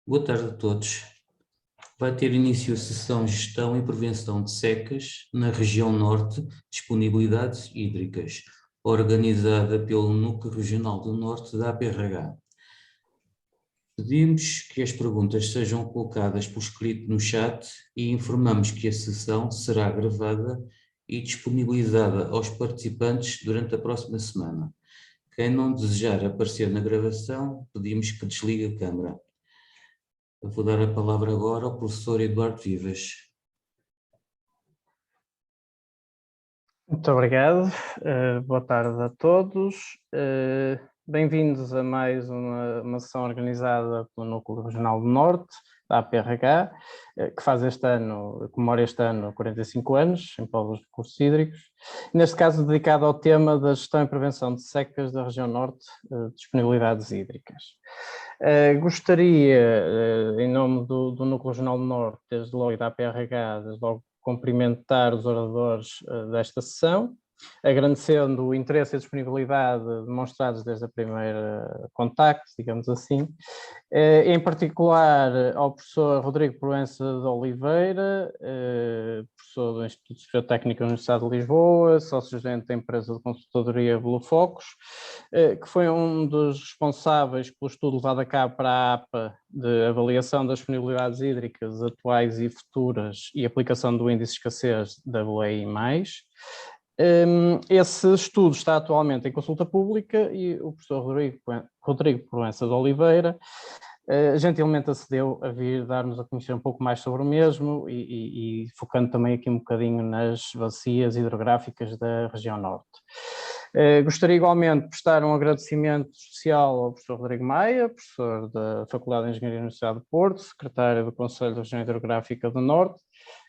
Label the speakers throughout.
Speaker 1: Boa tarde a todos. Vai ter início a sessão Gestão e Prevenção de Secas na região Norte, Disponibilidades Hídricas, organizada pelo Núcleo Regional do Norte da APRH. Pedimos que as perguntas sejam colocadas por escrito no chat e informamos que a sessão será gravada e disponibilizada aos participantes durante a próxima semana. Quem não desejar aparecer na gravação, pedimos que desligue a câmara. Eu vou dar a palavra agora ao professor Eduardo Vivas.
Speaker 2: Muito obrigado, boa tarde a todos. Bem-vindos a mais uma sessão organizada pelo Núcleo Regional do Norte, da APRH, que faz comemora este ano 45 anos em prol dos recursos hídricos, neste caso dedicado ao tema da gestão e prevenção de secas da região Norte, disponibilidades hídricas. Gostaria, em nome do Núcleo Regional do Norte, desde logo e da APRH, desde logo cumprimentar os oradores desta sessão, agradecendo o interesse e a disponibilidade demonstrados desde a primeira contacto, digamos assim, em particular ao professor Rodrigo Proença de Oliveira, professor do Instituto Superior Técnico da Universidade de Lisboa, sócio-gerente da empresa de consultadoria Blue Focus, que foi um dos responsáveis pelo estudo levado a cabo para a APA de avaliação das disponibilidades hídricas atuais e futuras e aplicação do índice de escassez WEI+. Esse estudo está atualmente em consulta pública e o professor Rodrigo Proença de Oliveira gentilmente acedeu a vir dar-nos a conhecer um pouco mais sobre o mesmo e focando também aqui um bocadinho nas bacias hidrográficas da região Norte. Gostaria igualmente de prestar um agradecimento especial ao professor Rodrigo Maia, professor da Faculdade de Engenharia da Universidade de Porto, secretário do Conselho da Região Hidrográfica do Norte,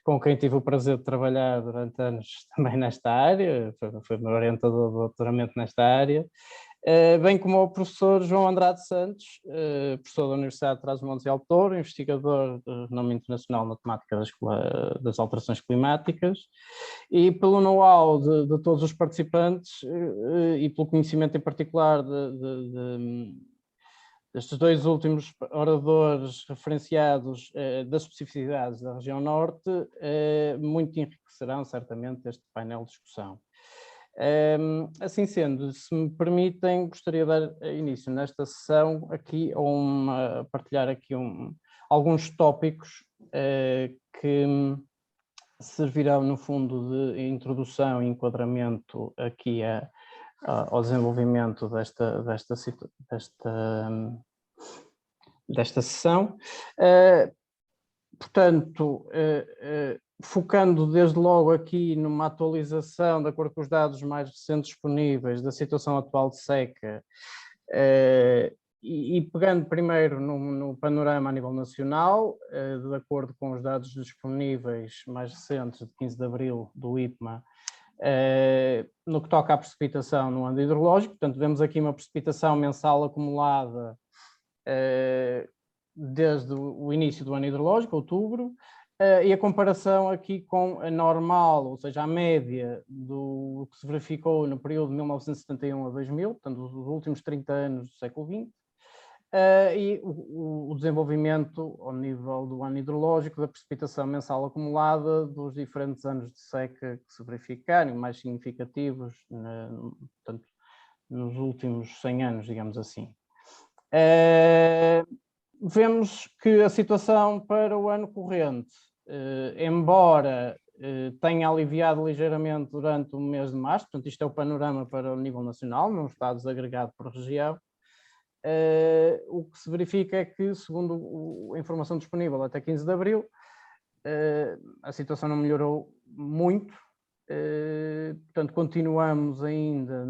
Speaker 2: com quem tive o prazer de trabalhar durante anos também nesta área, foi meu orientador do doutoramento nesta área, bem como ao professor João Andrade Santos, professor da Universidade de Trás-os-Montes e Alto Douro, investigador de renome internacional na temática das alterações climáticas, e pelo know-how de todos os participantes e pelo conhecimento em particular destes dois últimos oradores referenciados das especificidades da região Norte, muito enriquecerão certamente este painel de discussão. Assim sendo, se me permitem, gostaria de dar início nesta sessão aqui a partilhar aqui alguns tópicos que servirão no fundo de introdução e enquadramento aqui ao desenvolvimento desta sessão. Portanto, focando desde logo aqui numa atualização de acordo com os dados mais recentes disponíveis da situação atual de seca e pegando primeiro no panorama a nível nacional, de acordo com os dados disponíveis mais recentes de 15 de abril do IPMA, no que toca à precipitação no ano hidrológico. Portanto, vemos aqui uma precipitação mensal acumulada desde o início do ano hidrológico, outubro, e a comparação aqui com a normal, ou seja, a média do que se verificou no período de 1971 a 2000, portanto, os últimos 30 anos do século XX, e o desenvolvimento ao nível do ano hidrológico da precipitação mensal acumulada dos diferentes anos de seca que se verificaram, mais significativos, portanto, nos últimos 100 anos, digamos assim. Vemos que a situação para o ano corrente, embora tenha aliviado ligeiramente durante o mês de março, portanto isto é o panorama para o nível nacional, não está desagregado por região, o que se verifica é que, segundo a informação disponível até 15 de abril, a situação não melhorou muito, portanto continuamos ainda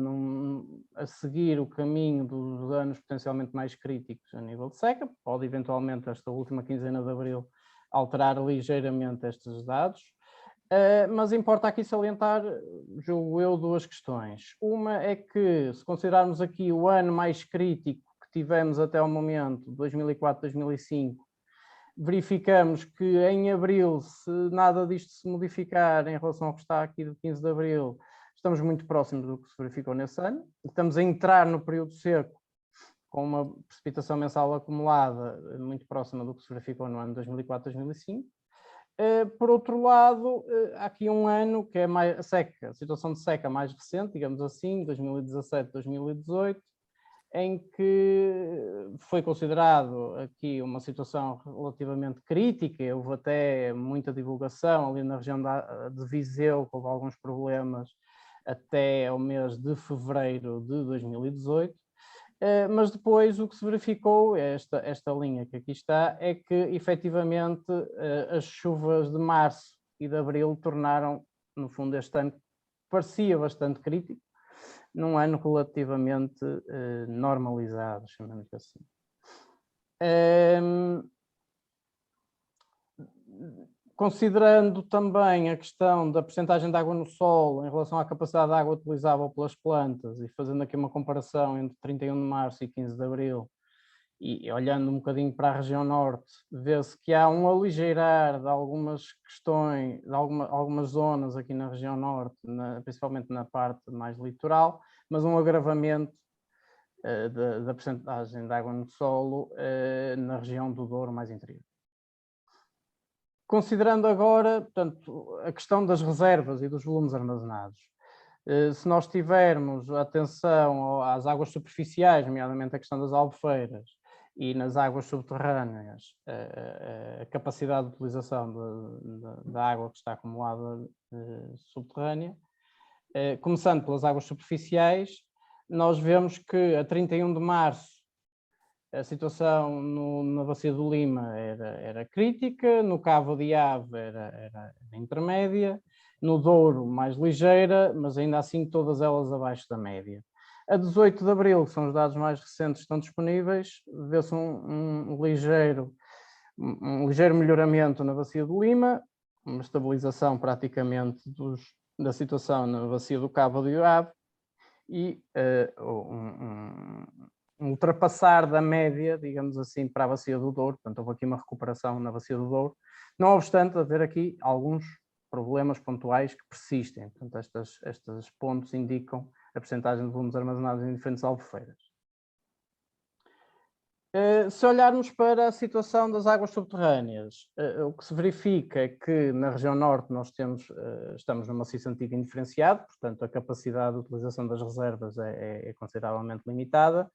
Speaker 2: a seguir o caminho dos anos potencialmente mais críticos a nível de seca. Pode eventualmente esta última quinzena de abril alterar ligeiramente estes dados, mas importa aqui salientar, julgo eu, duas questões. Uma é que, se considerarmos aqui o ano mais crítico que tivemos até ao momento, 2004-2005, verificamos que em abril, se nada disto se modificar em relação ao que está aqui de 15 de abril, estamos muito próximos do que se verificou nesse ano. Estamos a entrar no período seco com uma precipitação mensal acumulada muito próxima do que se verificou no ano 2004-2005. Por outro lado, há aqui um ano que é a situação de seca mais recente, digamos assim, 2017-2018, em que foi considerado aqui uma situação relativamente crítica. Houve até muita divulgação ali na região de Viseu, houve alguns problemas até ao mês de fevereiro de 2018. Mas depois o que se verificou, esta linha que aqui está, é que efetivamente as chuvas de março e de abril tornaram, no fundo, este ano parecia bastante crítico, num ano relativamente normalizado, chamamos assim. Considerando também a questão da percentagem de água no solo em relação à capacidade de água utilizável pelas plantas e fazendo aqui uma comparação entre 31 de março e 15 de abril e olhando um bocadinho para a região norte, vê-se que há um aligeirar de algumas questões, de algumas zonas aqui na região norte, principalmente na parte mais litoral, mas um agravamento da percentagem de água no solo na região do Douro mais interior. Considerando agora, portanto, a questão das reservas e dos volumes armazenados, se nós tivermos atenção às águas superficiais, nomeadamente a questão das albufeiras, e nas águas subterrâneas, a capacidade de utilização da água que está acumulada subterrânea, começando pelas águas superficiais, nós vemos que a 31 de março a situação na Bacia do Lima era crítica, no Cabo de Ave era intermédia, no Douro mais ligeira, mas ainda assim todas elas abaixo da média. A 18 de abril, que são os dados mais recentes que estão disponíveis, vê-se um ligeiro melhoramento na Bacia do Lima, uma estabilização praticamente da situação na Bacia do Cabo de Ave e um ultrapassar da média, digamos assim, para a Bacia do Douro. Portanto, houve aqui uma recuperação na Bacia do Douro, não obstante haver aqui alguns problemas pontuais que persistem. Portanto, estes pontos indicam a percentagem de volumes armazenados em diferentes albufeiras. Se olharmos para a situação das águas subterrâneas, o que se verifica é que na região norte nós estamos num maciço antigo indiferenciado, portanto a capacidade de utilização das reservas é consideravelmente limitada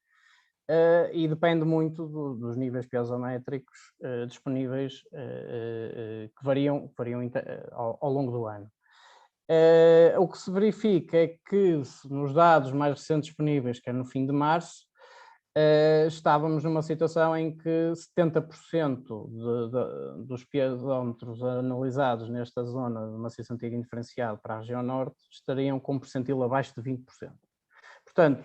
Speaker 2: e depende muito dos níveis piezométricos disponíveis que variam ao longo do ano. O que se verifica é que nos dados mais recentes disponíveis, que é no fim de março, estávamos numa situação em que 70% dos piezómetros analisados nesta zona de maciço antigo indiferenciado para a região norte estariam com um percentil abaixo de 20%. Portanto,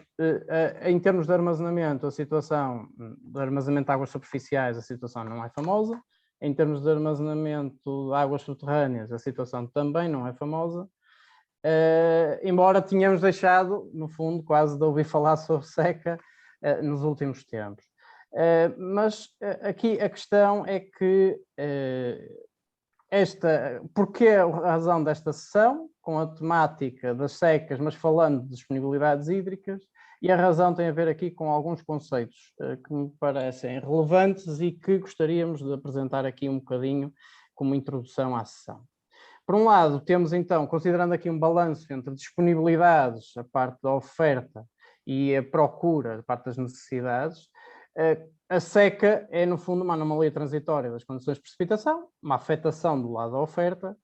Speaker 2: em termos de armazenamento, a situação de armazenamento de águas superficiais, a situação não é famosa. Em termos de armazenamento de águas subterrâneas, a situação também não é famosa. Embora tenhamos deixado, no fundo, quase de ouvir falar sobre seca nos últimos tempos. Mas aqui a questão é que porque a razão desta sessão, com a temática das secas, mas falando de disponibilidades hídricas, e a razão tem a ver aqui com alguns conceitos que me parecem relevantes e que gostaríamos de apresentar aqui um bocadinho como introdução à sessão. Por um lado, temos então, considerando aqui um balanço entre disponibilidades, a parte da oferta, e a procura, a parte das necessidades, a seca é, no fundo, uma anomalia transitória das condições de precipitação, uma afetação do lado da oferta,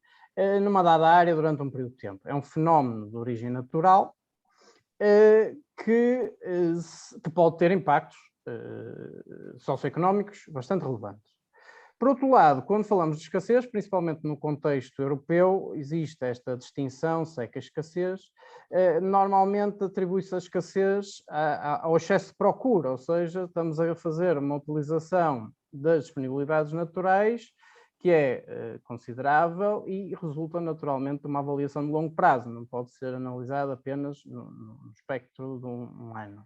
Speaker 2: numa dada área durante um período de tempo. É um fenómeno de origem natural que pode ter impactos socioeconómicos bastante relevantes. Por outro lado, quando falamos de escassez, principalmente no contexto europeu, existe esta distinção seca-escassez. Normalmente atribui-se a escassez ao excesso de procura, ou seja, estamos a fazer uma utilização das disponibilidades naturais que é considerável e resulta naturalmente de uma avaliação de longo prazo, não pode ser analisada apenas no espectro de um ano.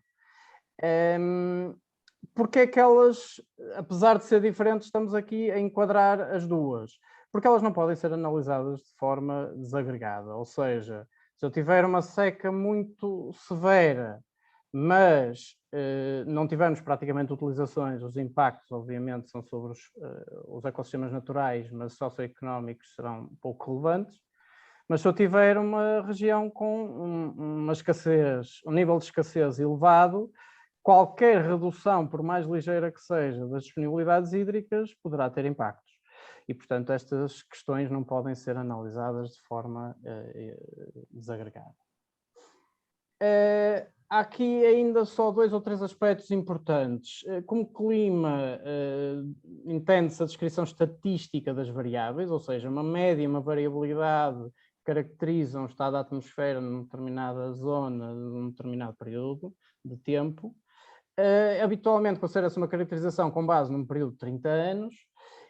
Speaker 2: Porque é que elas, apesar de ser diferentes, estamos aqui a enquadrar as duas? Porque elas não podem ser analisadas de forma desagregada, ou seja, se eu tiver uma seca muito severa mas não tivemos praticamente utilizações, os impactos obviamente são sobre os ecossistemas naturais, mas socioeconómicos serão pouco relevantes. Mas se eu tiver uma região com uma escassez, um nível de escassez elevado, qualquer redução, por mais ligeira que seja, das disponibilidades hídricas, poderá ter impactos. E, portanto, estas questões não podem ser analisadas de forma desagregada. Há aqui ainda só 2 ou 3 aspectos importantes. Como clima, entende-se a descrição estatística das variáveis, ou seja, uma média e uma variabilidade caracterizam o estado da atmosfera numa determinada zona, num determinado período de tempo. Habitualmente considera-se uma caracterização com base num período de 30 anos,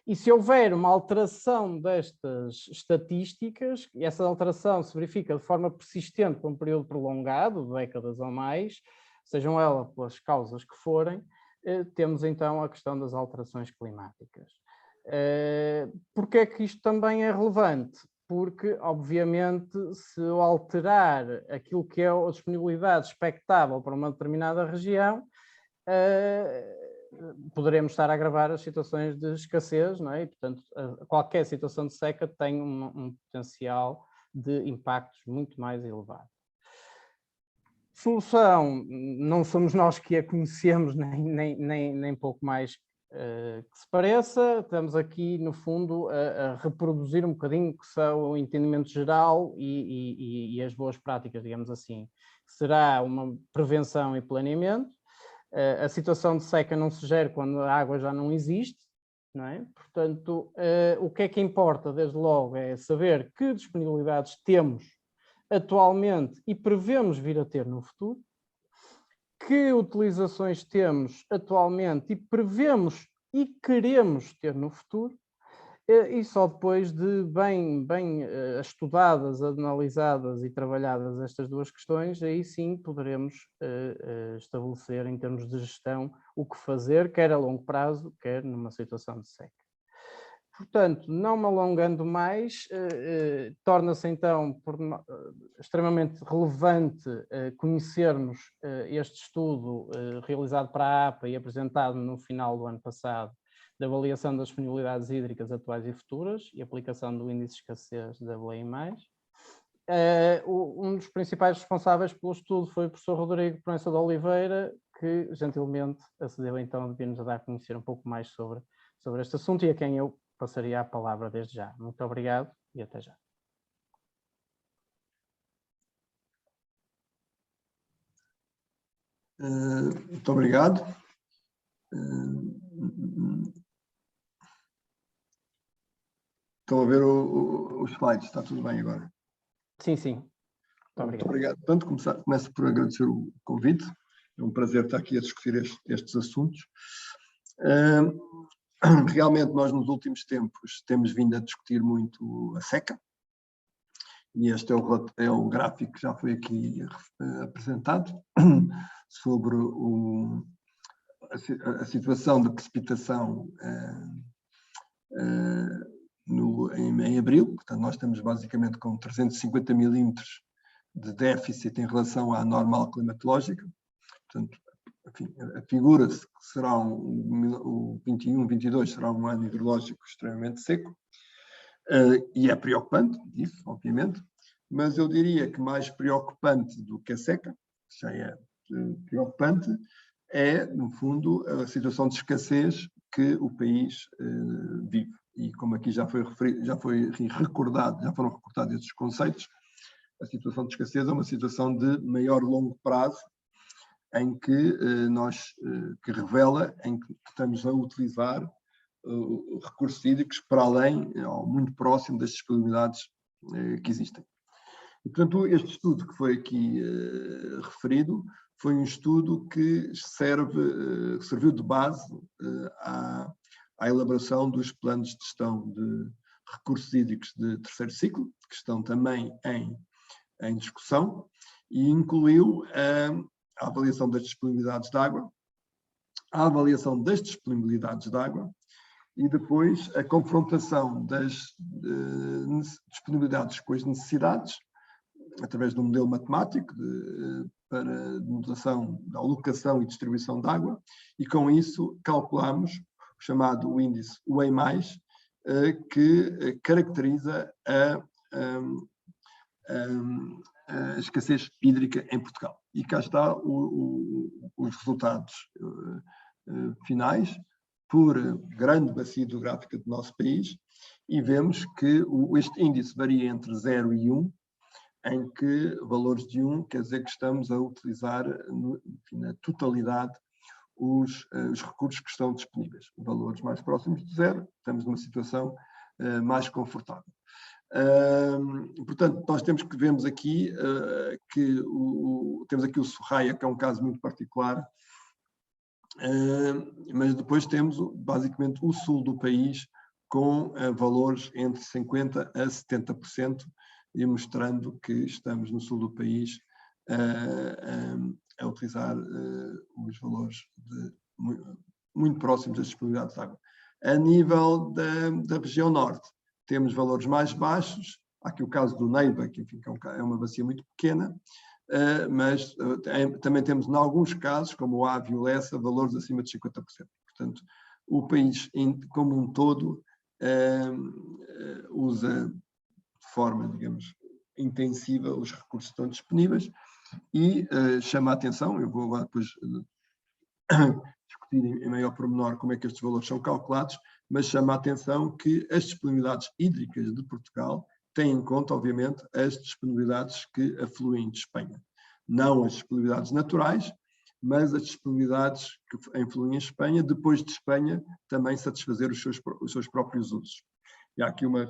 Speaker 2: e se houver uma alteração destas estatísticas, e essa alteração se verifica de forma persistente por um período prolongado, décadas ou mais, sejam elas pelas causas que forem, temos então a questão das alterações climáticas. Porquê é que isto também é relevante? Porque, obviamente, se eu alterar aquilo que é a disponibilidade expectável para uma determinada região, poderemos estar a agravar as situações de escassez, não é? E, portanto, qualquer situação de seca tem um potencial de impactos muito mais elevado. Solução, não somos nós que a conhecemos, nem pouco mais que se pareça. Estamos aqui, no fundo, a reproduzir um bocadinho que são o entendimento geral e as boas práticas, digamos assim. Será uma prevenção e planeamento. A situação de seca não se gera quando a água já não existe, não é? Portanto, o que é que importa, desde logo, é saber que disponibilidades temos atualmente e prevemos vir a ter no futuro, que utilizações temos atualmente e prevemos e queremos ter no futuro, e só depois de bem estudadas, analisadas e trabalhadas estas 2 questões, aí sim poderemos estabelecer em termos de gestão o que fazer, quer a longo prazo, quer numa situação de seca. Portanto, não me alongando mais, torna-se então extremamente relevante conhecermos este estudo realizado para a APA e apresentado no final do ano passado, da avaliação das disponibilidades hídricas atuais e futuras e aplicação do índice de escassez da WEI+. Um dos principais responsáveis pelo estudo foi o professor Rodrigo Proença de Oliveira, que gentilmente acedeu então de vir-nos a dar a conhecer um pouco mais sobre este assunto e a quem eu passaria a palavra desde já. Muito obrigado e até já.
Speaker 3: Muito obrigado. Estão a ver os slides, está tudo bem agora?
Speaker 2: Sim, sim. Muito
Speaker 3: obrigado. Portanto, começo por agradecer o convite. É um prazer estar aqui a discutir estes assuntos. Realmente, nós nos últimos tempos temos vindo a discutir muito a seca. E este é o gráfico que já foi aqui apresentado sobre a situação de precipitação em abril. Portanto, nós estamos basicamente com 350 milímetros de déficit em relação à normal climatológica. Portanto, figura-se que será o 21-22 será um ano hidrológico extremamente seco. E é preocupante, isso, obviamente, mas eu diria que mais preocupante do que a seca, já é preocupante, é, no fundo, a situação de escassez que o país vive. E como aqui já foram recordados estes conceitos, a situação de escassez é uma situação de maior longo prazo, em que que revela em que estamos a utilizar recursos hídricos para além, ou muito próximo das disponibilidades que existem. E, portanto, este estudo que foi aqui referido foi um estudo que serviu de base à elaboração dos planos de gestão de recursos hídricos de terceiro ciclo, que estão também em discussão, e incluiu a avaliação das disponibilidades de água, a avaliação das disponibilidades de água, e depois a confrontação das disponibilidades com as necessidades, através de um modelo matemático para denotação da alocação e distribuição de água, e com isso calculamos o chamado índice UE+, que caracteriza a escassez hídrica em Portugal. E cá está os resultados finais por grande bacia hidrográfica do nosso país, e vemos que este índice varia entre 0 e 1, em que valores de 1 quer dizer que estamos a utilizar na totalidade os recursos que estão disponíveis. Valores mais próximos de 0, estamos numa situação mais confortável. Portanto, nós vemos aqui que temos aqui o Sorraia, que é um caso muito particular, mas depois temos basicamente o sul do país com valores entre 50% a 70%, e mostrando que estamos no sul do país a utilizar os valores muito próximos das disponibilidades de água. A nível da região norte, temos valores mais baixos. Há aqui o caso do Neiva, que enfim, é uma bacia muito pequena, mas também temos, em alguns casos, como o Ave e o Lessa, valores acima de 50%. Portanto, o país como um todo usa de forma, digamos, intensiva os recursos que estão disponíveis, e chama a atenção, eu vou agora depois discutir em maior pormenor como é que estes valores são calculados, mas chama a atenção que as disponibilidades hídricas de Portugal têm em conta, obviamente, as disponibilidades que afluem de Espanha. Não as disponibilidades naturais, mas as disponibilidades que afluem em Espanha, depois de Espanha também satisfazer os seus próprios usos. E há aqui uma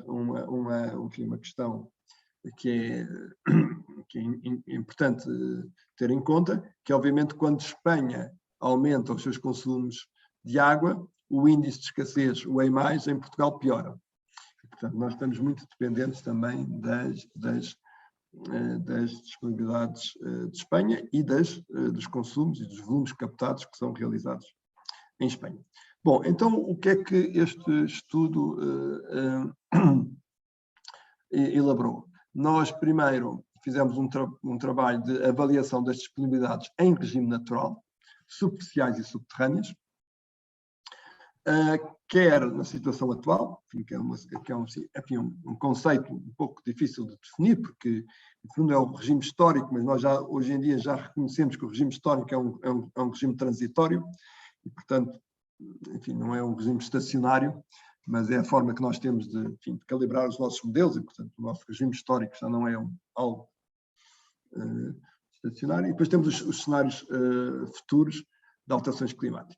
Speaker 3: questão que é importante ter em conta, que obviamente quando Espanha aumenta os seus consumos de água, o índice de escassez, o E+, em Portugal piora. Portanto, nós estamos muito dependentes também das disponibilidades de Espanha e dos consumos e dos volumes captados que são realizados em Espanha. Bom, então o que é que este estudo elaborou? Nós primeiro fizemos um trabalho de avaliação das disponibilidades em regime natural, superficiais e subterrâneas, quer na situação atual, que é um conceito um pouco difícil de definir, porque no fundo é o regime histórico, mas nós hoje em dia já reconhecemos que o regime histórico é um regime transitório, e portanto, enfim, não é um regime estacionário, mas é a forma que nós temos de calibrar os nossos modelos, e portanto o nosso regime histórico já não é algo estacionário. E depois temos os cenários futuros de alterações climáticas.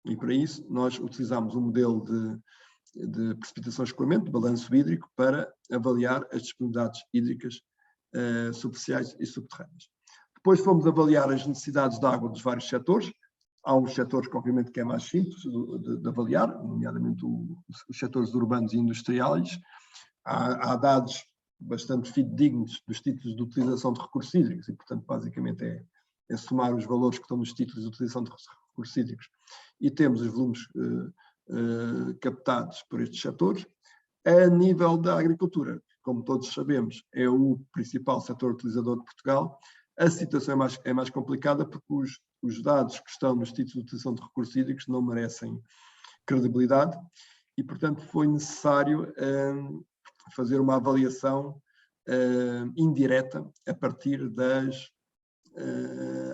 Speaker 3: E para isso nós utilizamos um modelo de precipitação e escoamento, de balanço hídrico, para avaliar as disponibilidades hídricas superficiais e subterrâneas. Depois fomos avaliar as necessidades de água dos vários setores. Há uns setores que obviamente que é mais simples de avaliar, nomeadamente os setores urbanos e industriais. Há dados bastante fidedignos dos títulos de utilização de recursos hídricos, e portanto basicamente é somar os valores que estão nos títulos de utilização de recursos hídricos, e temos os volumes captados por estes setores. A nível da agricultura, como todos sabemos, é o principal setor utilizador de Portugal. A situação é mais complicada porque os dados que estão nos títulos de utilização de recursos hídricos não merecem credibilidade, e portanto foi necessário fazer uma avaliação indireta a partir das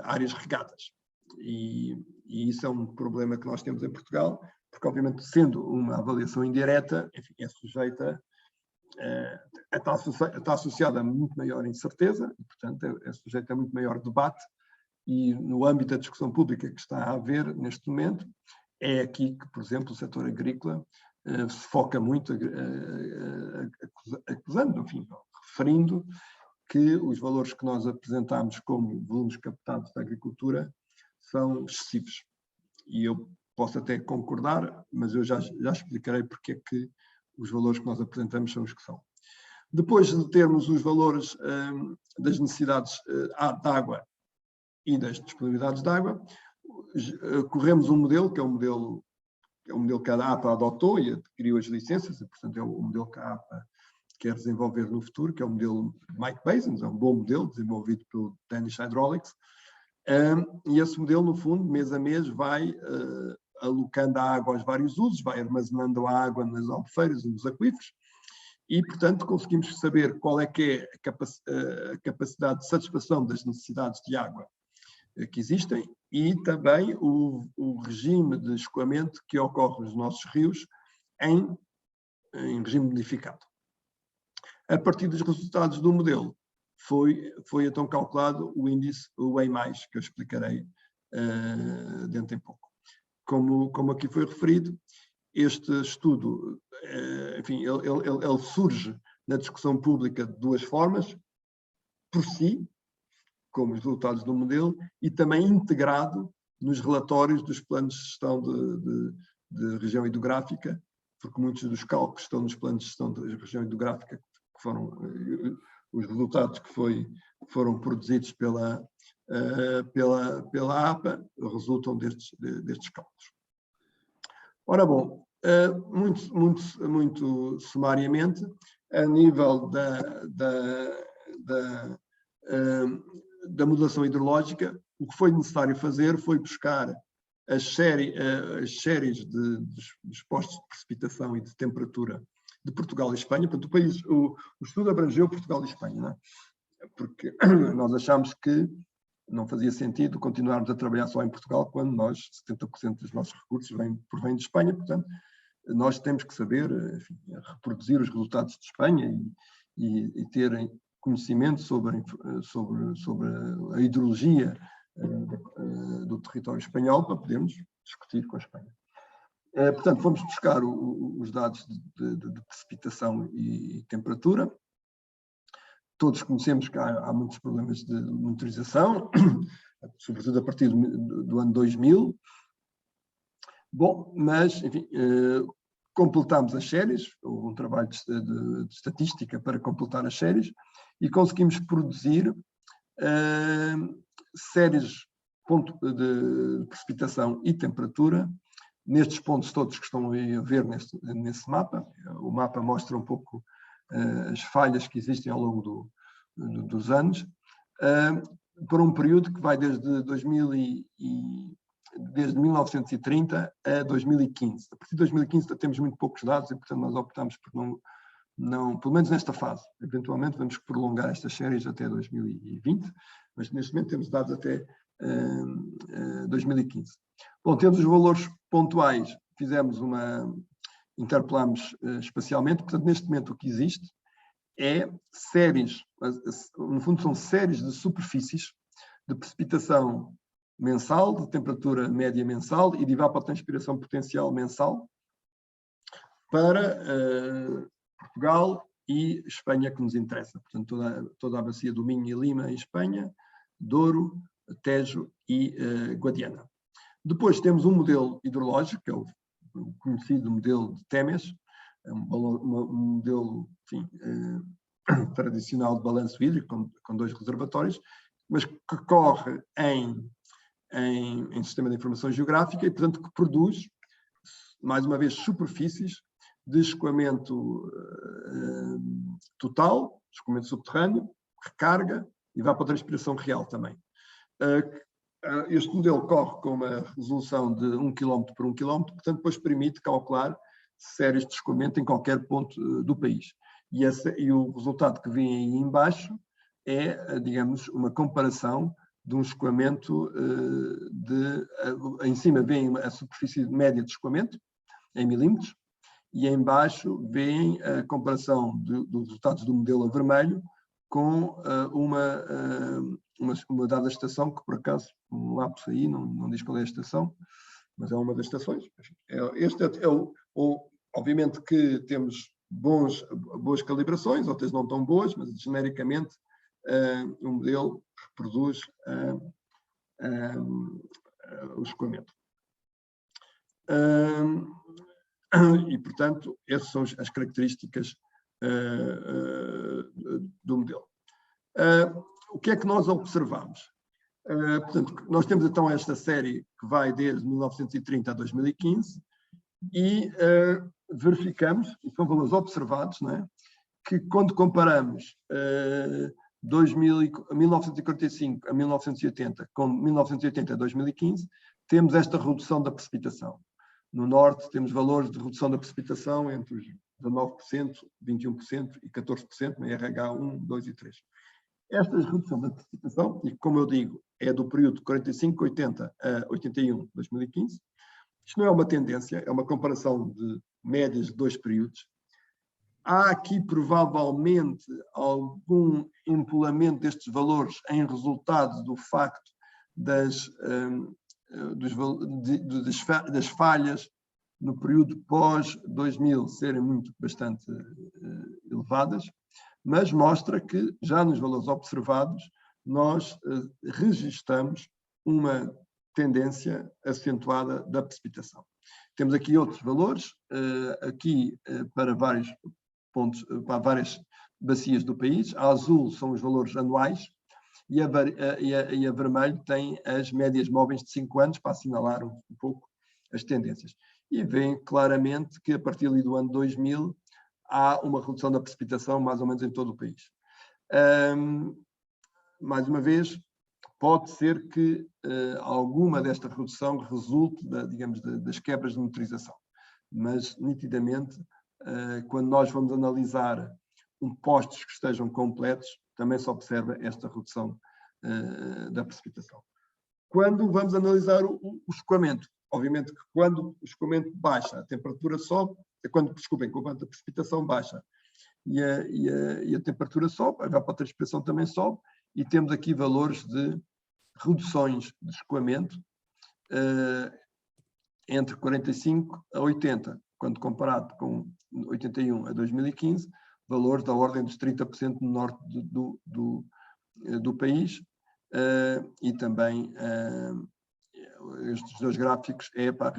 Speaker 3: áreas regadas. E isso é um problema que nós temos em Portugal, porque obviamente sendo uma avaliação indireta, enfim, é sujeita está associada a muito maior incerteza, e portanto é sujeita a muito maior debate, e no âmbito da discussão pública que está a haver neste momento, é aqui que, por exemplo, o setor agrícola se foca muito, acusando, enfim, referindo que os valores que nós apresentamos como volumes captados da agricultura são excessivos. E eu posso até concordar, mas eu já explicarei porque é que os valores que nós apresentamos são os que são. Depois de termos os valores das necessidades de água e das disponibilidades de água, corremos um modelo, que é um modelo que a APA adotou e adquiriu as licenças, e portanto é o modelo que a APA quer desenvolver no futuro, que é o modelo Mike Basins, é um bom modelo desenvolvido pelo Danish Hydraulics, E esse modelo, no fundo, mês a mês, vai alocando a água aos vários usos, vai armazenando a água nas albufeiras e nos aquíferos, e, portanto, conseguimos saber qual é que é a capacidade de satisfação das necessidades de água que existem e também o regime de escoamento que ocorre nos nossos rios em regime modificado. A partir dos resultados do modelo, foi então calculado o índice, o EI+, que eu explicarei dentro em pouco. Como aqui foi referido, este estudo, enfim, ele surge na discussão pública de duas formas, por si, como os resultados do modelo, e também integrado nos relatórios dos planos de gestão de região hidrográfica, porque muitos dos cálculos estão nos planos de gestão de região hidrográfica, que foram os resultados que foram produzidos pela APA, resultam destes cálculos. Ora bom, muito sumariamente, a nível da modulação hidrológica, o que foi necessário fazer foi buscar as séries dos postos de precipitação e de temperatura de Portugal e Espanha. Portanto, o estudo abrangeu Portugal e Espanha, não é? Porque nós achamos que não fazia sentido continuarmos a trabalhar só em Portugal quando 70% dos nossos recursos provém de Espanha. Portanto, nós temos que saber, enfim, reproduzir os resultados de Espanha e terem conhecimento sobre a hidrologia do território espanhol para podermos discutir com a Espanha. Portanto, fomos buscar os dados de precipitação e temperatura. Todos conhecemos que há muitos problemas de monitorização, sobretudo a partir do ano 2000. Bom, mas, enfim, completámos as séries, houve um trabalho de estatística para completar as séries, e conseguimos produzir séries de precipitação e temperatura nestes pontos todos que estão a ver nesse mapa. O mapa mostra um pouco as falhas que existem ao longo dos anos, por um período que vai desde 1930 a 2015. A partir de 2015 temos muito poucos dados e, portanto, nós optamos por não, pelo menos nesta fase. Eventualmente vamos prolongar estas séries até 2020, mas neste momento temos dados até 2015. Bom, temos os valores pontuais, interpelamos espacialmente, portanto, neste momento o que existe é séries, no fundo são séries de superfícies de precipitação mensal, de temperatura média mensal e de evapotranspiração potencial mensal para Portugal e Espanha, que nos interessa. Portanto, toda a bacia do Minho e Lima em Espanha, Douro, Tejo e Guadiana. Depois temos um modelo hidrológico, que é o conhecido modelo de Temes, um modelo, enfim, tradicional de balanço hídrico, com 2 reservatórios, mas que corre em sistema de informação geográfica e, portanto, que produz, mais uma vez, superfícies de escoamento total, escoamento subterrâneo, recarga e evapotranspiração real também. Este modelo corre com uma resolução de 1 km por 1 km, portanto, depois permite calcular séries de escoamento em qualquer ponto do país. E o resultado que vem aí em baixo é, digamos, uma comparação de um escoamento em cima vem a superfície média de escoamento, em milímetros, e em baixo vem a comparação dos resultados do modelo a vermelho com uma dada estação, que por acaso, um lapso aí, não diz qual é a estação, mas é uma das estações. Obviamente que temos boas calibrações, outras não tão boas, mas genericamente o modelo reproduz o escoamento. E, portanto, essas são as características do modelo. O que é que nós observamos? Portanto, nós temos então esta série que vai desde 1930 a 2015 e verificamos, e são valores observados, não é? Que quando comparamos 1945 a 1980, com 1980 a 2015, temos esta redução da precipitação. No norte temos valores de redução da precipitação entre os 19%, 21% e 14% na RH 1, 2 e 3. Esta redução da precipitação, e como eu digo, é do período 45-80 a 81-2015, isto não é uma tendência, é uma comparação de médias de 2 períodos. Há aqui provavelmente algum empolamento destes valores em resultado do facto das falhas no período pós-2000 serem bastante elevadas, mas mostra que já nos valores observados nós registramos uma tendência acentuada da precipitação. Temos aqui outros valores, para vários pontos, para várias bacias do país. A azul são os valores anuais e a vermelho tem as médias móveis de 5 anos para assinalar um pouco as tendências. E vêem claramente que a partir ali do ano 2000 há uma redução da precipitação mais ou menos em todo o país. Mais uma vez, pode ser que alguma desta redução resulte, digamos, das quebras de monitorização. Mas, nitidamente, quando nós vamos analisar postos que estejam completos, também se observa esta redução da precipitação. Quando vamos analisar o escoamento, obviamente que quando o escoamento baixa, a temperatura sobe, quando a precipitação baixa e a temperatura sobe, a evapotranspiração também sobe, e temos aqui valores de reduções de escoamento entre 45 a 80, quando comparado com 81 a 2015, valores da ordem dos 30% no norte do país, e também estes dois gráficos é para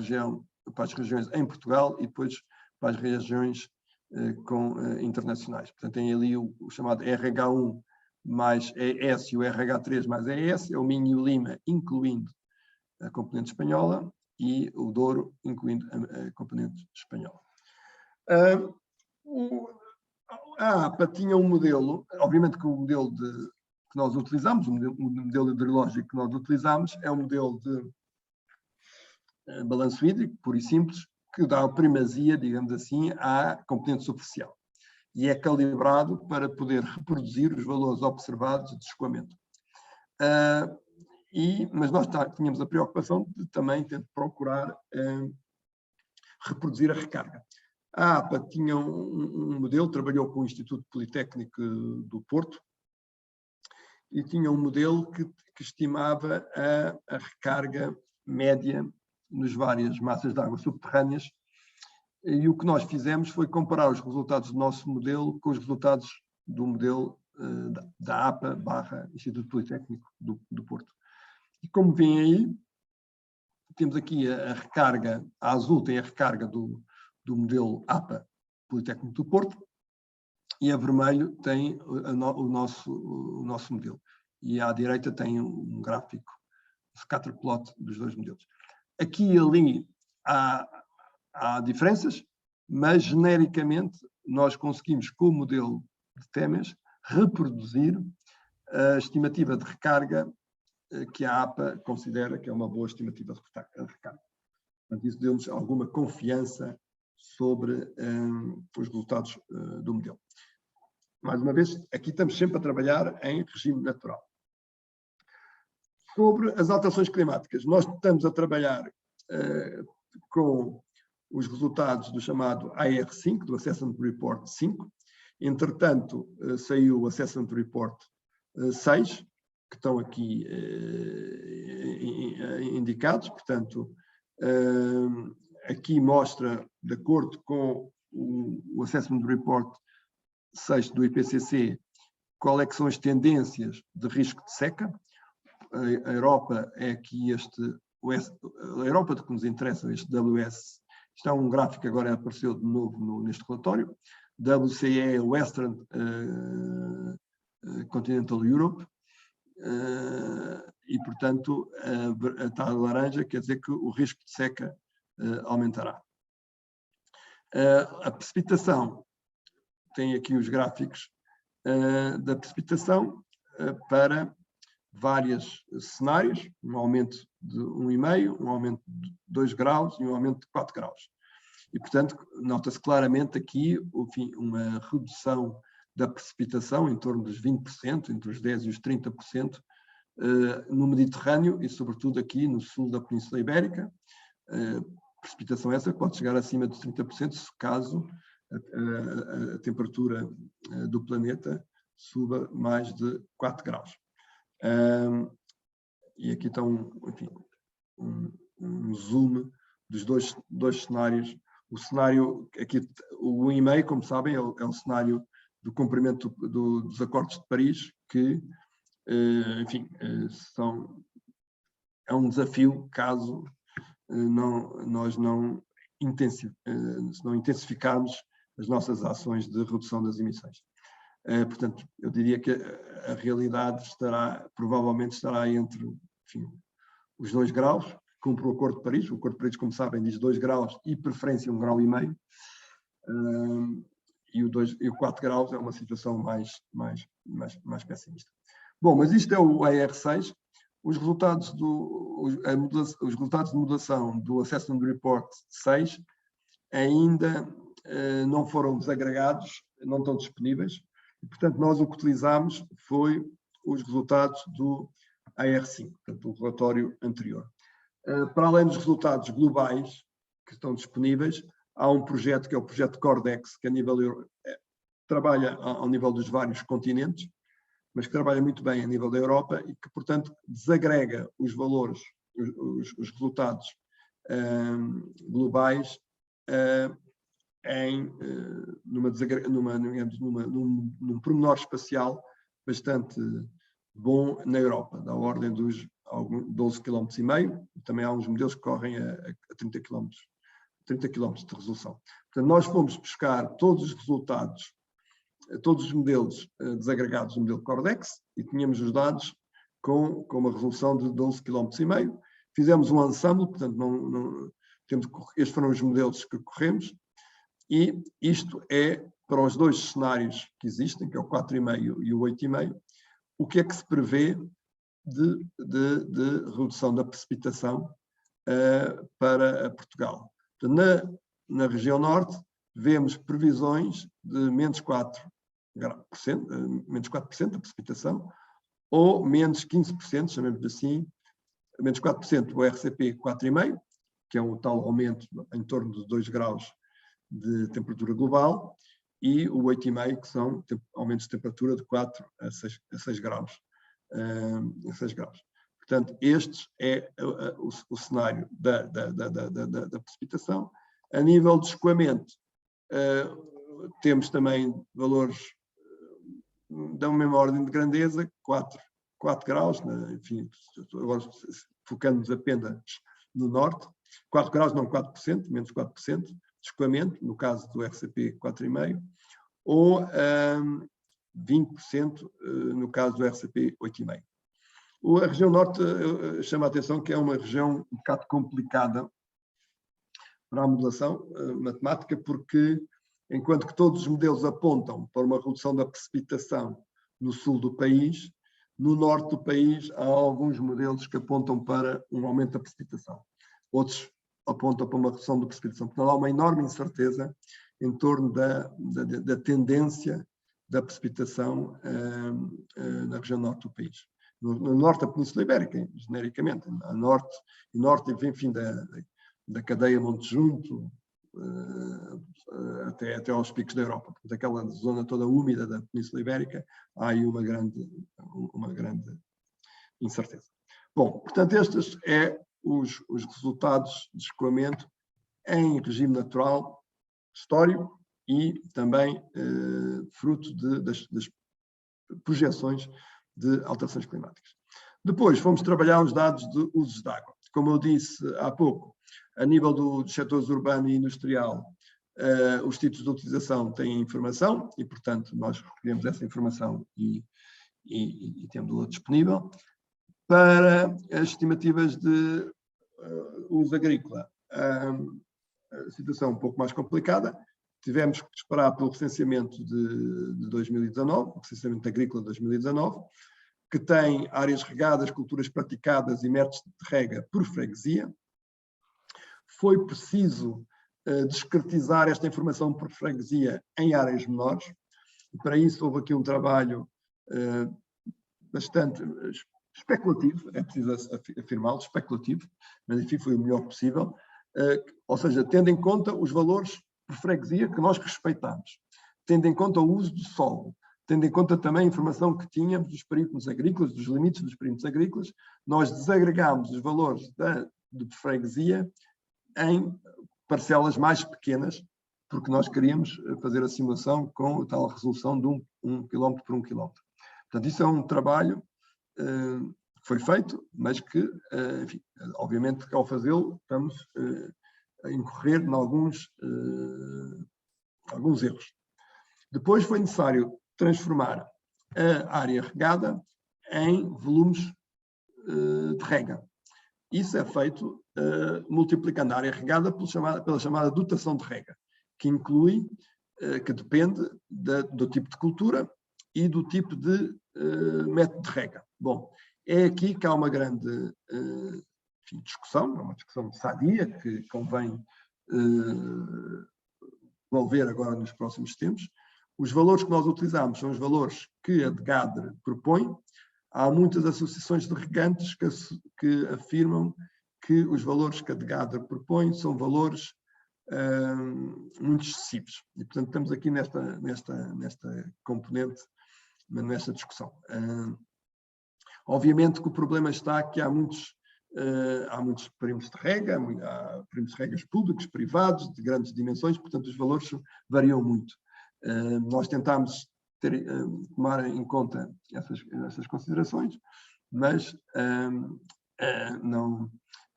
Speaker 3: as regiões em Portugal e depois para as regiões internacionais. Portanto, tem ali o chamado RH1 mais ES e o RH3 mais ES, é o Minho e o Lima, incluindo a componente espanhola, e o Douro, incluindo a componente espanhola. A APA tinha um modelo, obviamente que o modelo que nós utilizamos, o modelo hidrológico que nós utilizamos, é um modelo de balanço hídrico, puro e simples, que dá a primazia, digamos assim, à componente superficial. E é calibrado para poder reproduzir os valores observados de escoamento. Mas nós tínhamos a preocupação de também procurar reproduzir a recarga. A APA tinha um modelo, trabalhou com o Instituto Politécnico do Porto, e tinha um modelo que estimava a recarga média nas várias massas de água subterrâneas, e o que nós fizemos foi comparar os resultados do nosso modelo com os resultados do modelo da APA / Instituto Politécnico do Porto. E como veem aí, temos aqui a recarga, a azul tem a recarga do modelo APA Politécnico do Porto, e a vermelho tem o nosso modelo. E à direita tem um gráfico, scatter plot dos dois modelos. Aqui e ali há diferenças, mas genericamente nós conseguimos, com o modelo de Temes, reproduzir a estimativa de recarga que a APA considera que é uma boa estimativa de recarga. Portanto, isso deu-nos alguma confiança sobre os resultados do modelo. Mais uma vez, aqui estamos sempre a trabalhar em regime natural. Sobre as alterações climáticas, nós estamos a trabalhar com os resultados do chamado AR5, do Assessment Report 5. Entretanto, saiu o Assessment Report 6, que estão aqui indicados. Portanto, aqui mostra, de acordo com o Assessment Report 6 do IPCC, qual é que são as tendências de risco de seca. A Europa é aqui a Europa de que nos interessa, este WS. Isto é um gráfico que agora apareceu de novo neste relatório. WCE, Western Continental Europe. E, portanto, a tal laranja quer dizer que o risco de seca aumentará. A precipitação, tem aqui os gráficos da precipitação. para vários cenários, um aumento de 1,5, um aumento de 2 graus e um aumento de 4 graus. E, portanto, nota-se claramente aqui, enfim, uma redução da precipitação em torno dos 20%, entre os 10% e os 30%, no Mediterrâneo e, sobretudo, aqui no sul da Península Ibérica. Precipitação essa que pode chegar acima dos 30%, se caso a temperatura do planeta suba mais de 4 graus. E aqui está enfim, um zoom dos dois cenários. O cenário, aqui, o 1,5, como sabem, é o cenário do cumprimento dos acordos de Paris, que, enfim, é um desafio caso nós não intensificarmos as nossas ações de redução das emissões. Portanto, eu diria que a realidade provavelmente estará entre, enfim, os 2 graus, cumpre o Acordo de Paris. O Acordo de Paris, como sabem, diz 2 graus e preferência 1,5 graus. E o 4 graus é uma situação mais pessimista. Bom, mas isto é o AR6. Os resultados de modulação do Assessment Report 6 ainda não foram desagregados, não estão disponíveis. E, portanto, nós o que utilizámos foi os resultados do AR5, portanto, o relatório anterior. Para além dos resultados globais que estão disponíveis, há um projeto que é o projeto Cordex, que trabalha ao nível dos vários continentes, mas que trabalha muito bem a nível da Europa e que, portanto, desagrega os valores, os resultados globais num pormenor espacial bastante bom na Europa, da ordem dos 12,5 km. Também há uns modelos que correm a 30 km de resolução. Portanto, nós fomos buscar todos os resultados, todos os modelos desagregados no modelo Cordex e tínhamos os dados com uma resolução de 12,5 km. Fizemos um ensemble, portanto, estes foram os modelos que corremos, e isto é para os dois cenários que existem, que é o 4,5 e o 8,5, o que é que se prevê de redução da precipitação para Portugal. Portanto, na região norte, vemos previsões de menos 4% da precipitação, ou menos 15%, chamemos assim, menos 4% o RCP 4,5, que é um tal aumento em torno de 2 graus de temperatura global, e o 8,5, que são aumentos de temperatura de 4 a 6 graus. Portanto, este é o cenário da precipitação. A nível de escoamento, temos também valores da mesma ordem de grandeza, 4 graus, enfim, agora focando-nos apenas no norte, 4 graus, não 4%, menos 4% de escoamento, no caso do RCP 4,5, ou 20% no caso do RCP 8,5. A região norte chama a atenção que é uma região um bocado complicada para a modelação matemática, porque enquanto que todos os modelos apontam para uma redução da precipitação no sul do país, no norte do país há alguns modelos que apontam para um aumento da precipitação. Outros apontam para uma redução da precipitação. Portanto, há uma enorme incerteza em torno da tendência da precipitação na região norte do país. No norte da Península Ibérica, genericamente, a norte, enfim, da cadeia Monte Junto, até aos picos da Europa. Portanto, aquela zona toda úmida da Península Ibérica, há aí uma grande incerteza. Bom, portanto, estes são os resultados de escoamento em regime natural, histórico e também fruto das projeções de alterações climáticas. Depois fomos trabalhar os dados de usos de água. Como eu disse há pouco, a nível dos setores urbano e industrial, os títulos de utilização têm informação e, portanto, nós recolhemos essa informação e temos-la disponível. Para as estimativas de uso agrícola, a situação um pouco mais complicada. Tivemos que esperar pelo recenseamento de 2019, o recenseamento agrícola de 2019, que tem áreas regadas, culturas praticadas e métodos de rega por freguesia. Foi preciso discretizar esta informação por freguesia em áreas menores. E para isso houve aqui um trabalho bastante especulativo, é preciso afirmá-lo, especulativo, mas enfim foi o melhor possível, ou seja, tendo em conta os valores por freguesia que nós respeitamos, tendo em conta o uso do solo, tendo em conta também a informação que tínhamos dos perímetros agrícolas, dos limites dos perímetros agrícolas, nós desagregámos os valores de freguesia em parcelas mais pequenas, porque nós queríamos fazer a simulação com a tal resolução de 1 km por 1 km. Portanto, isso é um trabalho que foi feito, mas que, enfim, obviamente, ao fazê-lo, estamos a incorrer em alguns erros. Depois foi necessário transformar a área regada em volumes de rega. Isso é feito multiplicando a área regada pela chamada dotação de rega, que inclui, que depende do tipo de cultura e do tipo de método de rega. Bom, é aqui que há uma grande enfim, discussão, é uma discussão sadia que convém desenvolver agora nos próximos tempos. Os valores que nós utilizamos são os valores que a DGADRE propõe. Há muitas associações de regantes que afirmam que os valores que a DGADRE propõe são valores muito excessivos. E, portanto, estamos aqui nesta componente, nesta discussão. Obviamente que o problema está que há muitos perímetros de rega, há perímetros de regas públicos, privados, de grandes dimensões, portanto, os valores variam muito. Nós tentámos tomar em conta essas considerações, mas não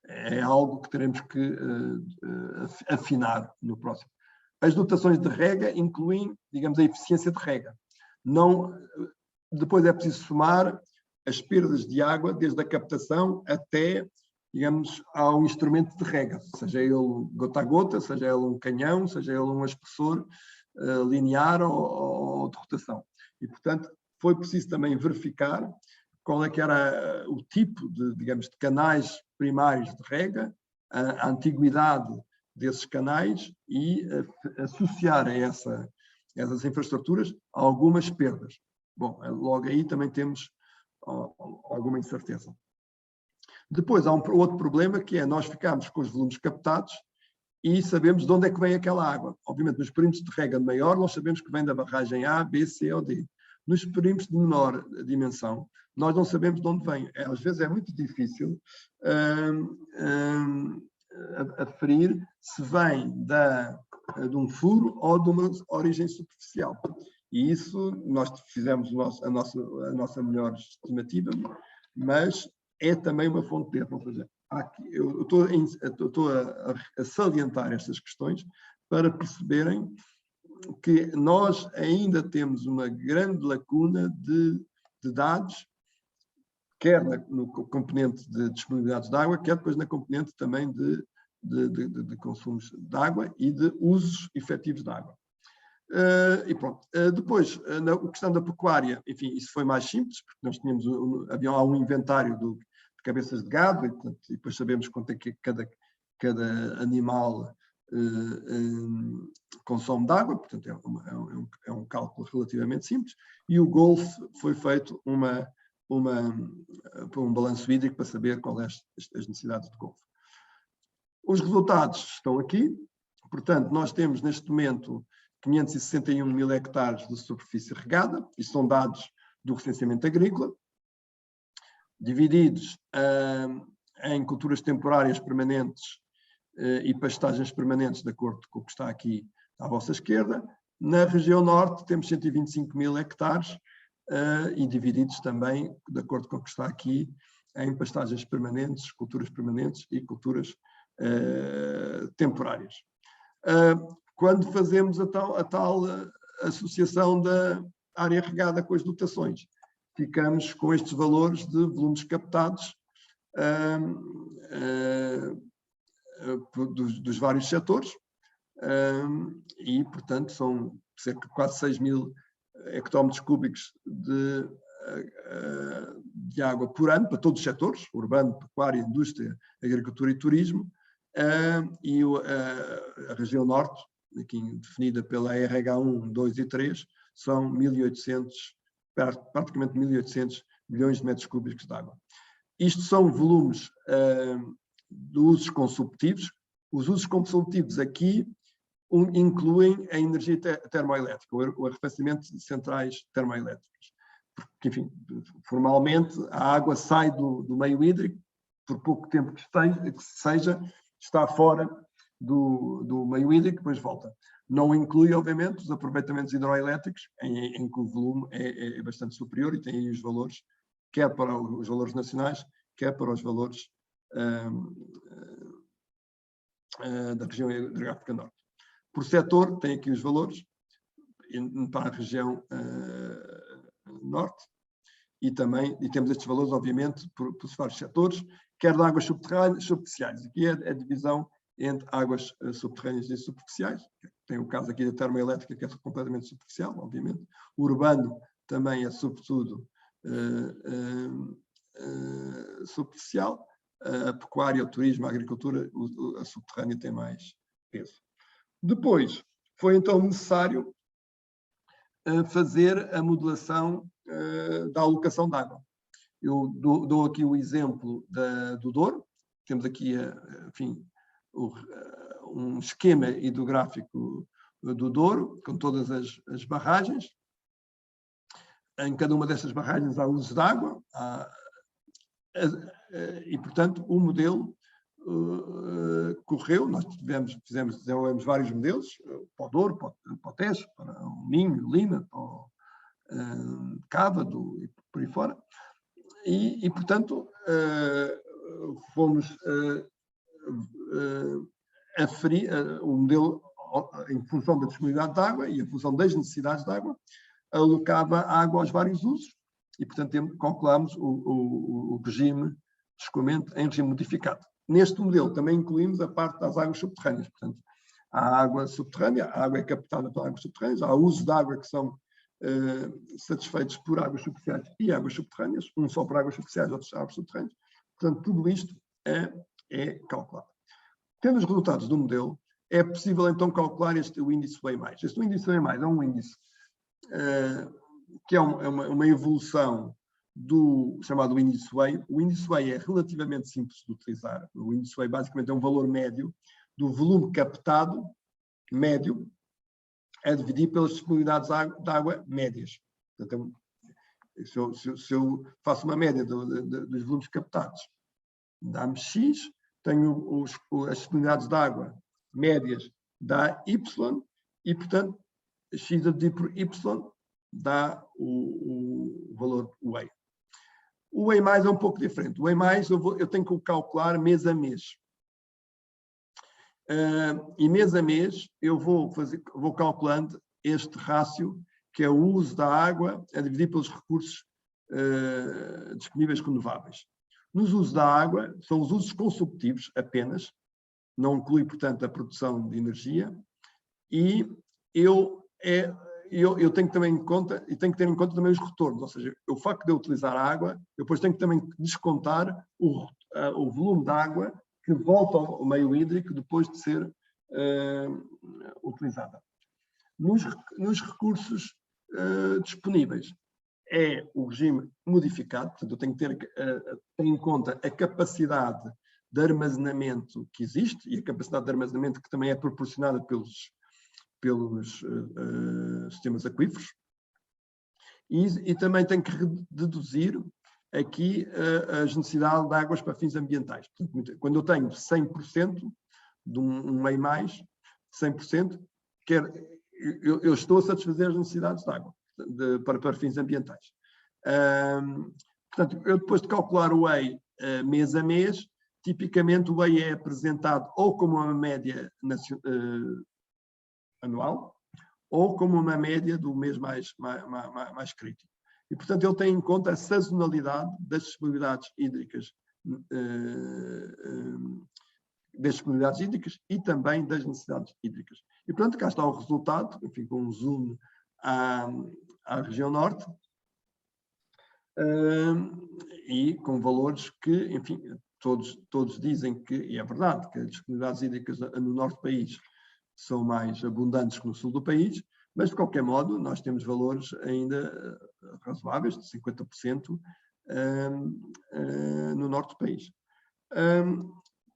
Speaker 3: é algo que teremos que afinar no próximo. As dotações de rega incluem, digamos, a eficiência de rega. Depois é preciso somar as perdas de água, desde a captação até, digamos, ao instrumento de rega, seja ele gota a gota, seja ele um canhão, seja ele um aspersor linear ou de rotação. E, portanto, foi preciso também verificar qual é que era o tipo de, digamos, de canais primários de rega, a antiguidade desses canais e associar a essas infraestruturas algumas perdas. Bom, logo aí também temos alguma incerteza. Depois há outro problema, que é nós ficamos com os volumes captados e sabemos de onde é que vem aquela água. Obviamente, nos perímetros de rega maior, nós sabemos que vem da barragem A, B, C ou D. Nos perímetros de menor dimensão, nós não sabemos de onde vem. Às vezes é muito difícil aferir se vem de um furo ou de uma origem superficial. E isso, nós fizemos a nossa melhor estimativa, mas é também uma fonte de erro. Ou seja, eu estou a salientar estas questões para perceberem que nós ainda temos uma grande lacuna de dados, quer no componente de disponibilidade de água, quer depois na componente também de consumos de água e de usos efetivos de água. E pronto. Depois, a questão da pecuária, enfim, isso foi mais simples, porque nós tínhamos havia um inventário de cabeças de gado, e, portanto, e depois sabemos quanto é que cada animal consome de água, portanto é um cálculo relativamente simples, e o Golfo foi feito um balanço hídrico para saber quais as necessidades de Golfo. Os resultados estão aqui, portanto nós temos neste momento 561 mil hectares de superfície regada, e são dados do recenseamento agrícola, divididos em culturas temporárias permanentes e pastagens permanentes, de acordo com o que está aqui à vossa esquerda. Na região norte temos 125 mil hectares e divididos também, de acordo com o que está aqui, em pastagens permanentes, culturas permanentes e culturas temporárias. Quando fazemos a tal associação da área regada com as dotações, ficamos com estes valores de volumes captados dos vários setores e, portanto, são cerca de quase 6 mil hectómetros cúbicos de água por ano para todos os setores, urbano, pecuária, indústria, agricultura e turismo, e a região norte, aqui definida pela RH1, 2 e 3, são 1.800, praticamente 1.800 milhões de metros cúbicos de água. Isto são volumes de usos consumptivos. Os usos consumptivos aqui incluem a energia termoelétrica, o arrefecimento de centrais termoelétricas. Porque, enfim, formalmente a água sai do meio hídrico, por pouco tempo que seja, está fora do meio hídrico, depois volta. Não inclui, obviamente, os aproveitamentos hidroelétricos, em que o volume é bastante superior e tem aí os valores, quer para os valores nacionais, quer para os valores da região hidrográfica norte. Por setor, tem aqui os valores para a região norte e temos estes valores, obviamente, por vários setores, quer de águas subterrâneas, superficiais. Aqui é a divisão entre águas subterrâneas e superficiais. Tem o caso aqui da termoelétrica, que é completamente superficial, obviamente. O urbano também é, sobretudo, superficial. A pecuária, o turismo, a agricultura, a subterrânea tem mais peso. Depois, foi então necessário fazer a modelação da alocação de água. Eu dou aqui o exemplo do Douro. Temos aqui, enfim, um esquema hidrográfico do Douro, com todas as barragens. Em cada uma dessas barragens há uso de água, e, portanto, o modelo correu. Nós desenvolvemos vários modelos, para o Douro, para o Tejo, para o Minho, Lima, para o Cávado e por aí fora. E portanto, fomos aferir o modelo em função da disponibilidade de água e em função das necessidades de água, alocava água aos vários usos e, portanto, calculamos o regime de escoamento em regime modificado. Neste modelo também incluímos a parte das águas subterrâneas. Portanto, há água subterrânea, a água é captada por águas subterrâneas, há usos de água que são satisfeitos por águas superficiais e águas subterrâneas, um só por águas superficiais, outros por águas subterrâneas. Portanto, tudo isto é calculado. Tendo os resultados do modelo, é possível então calcular o índice WAY+. Este índice WAY+ é um índice que é uma evolução do chamado índice WAY. O índice WAY é relativamente simples de utilizar. O índice WAY basicamente é um valor médio do volume captado, médio, a dividir pelas disponibilidades de água médias. Portanto, se eu faço uma média dos volumes captados, dá-me X, tenho as disponibilidades de água médias, dá Y, e, portanto, X a dividir por Y dá o valor WAY. O WAY+ é um pouco diferente. O WAY+, eu tenho que calcular mês a mês. E mês a mês eu vou calculando este rácio, que é o uso da água a dividir pelos recursos disponíveis renováveis. Nos usos da água, são os usos consumptivos apenas, não inclui, portanto, a produção de energia, e eu tenho que também tenho que ter em conta também os retornos, ou seja, o facto de eu utilizar a água, eu depois tenho que também descontar o volume de água que volta ao meio hídrico depois de ser utilizada. Nos recursos disponíveis, é o regime modificado, portanto, eu tenho que ter em conta a capacidade de armazenamento que existe e a capacidade de armazenamento que também é proporcionada pelos sistemas aquíferos, e também tenho que deduzir aqui as necessidades de águas para fins ambientais. Portanto, quando eu tenho 100% de um WAY+, 100%, eu estou a satisfazer as necessidades de água para fins ambientais. Portanto, eu depois de calcular o WAY mês a mês, tipicamente o WAY é apresentado ou como uma média anual, ou como uma média do mês mais crítico. E, portanto, ele tem em conta a sazonalidade das disponibilidades hídricas, e também das necessidades hídricas. E, portanto, cá está o resultado, enfim, com um zoom à região norte. e com valores que, enfim, todos dizem que, e é verdade, que as disponibilidades hídricas no norte do país são mais abundantes que no sul do país, mas de qualquer modo nós temos valores ainda razoáveis, de 50% no norte do país.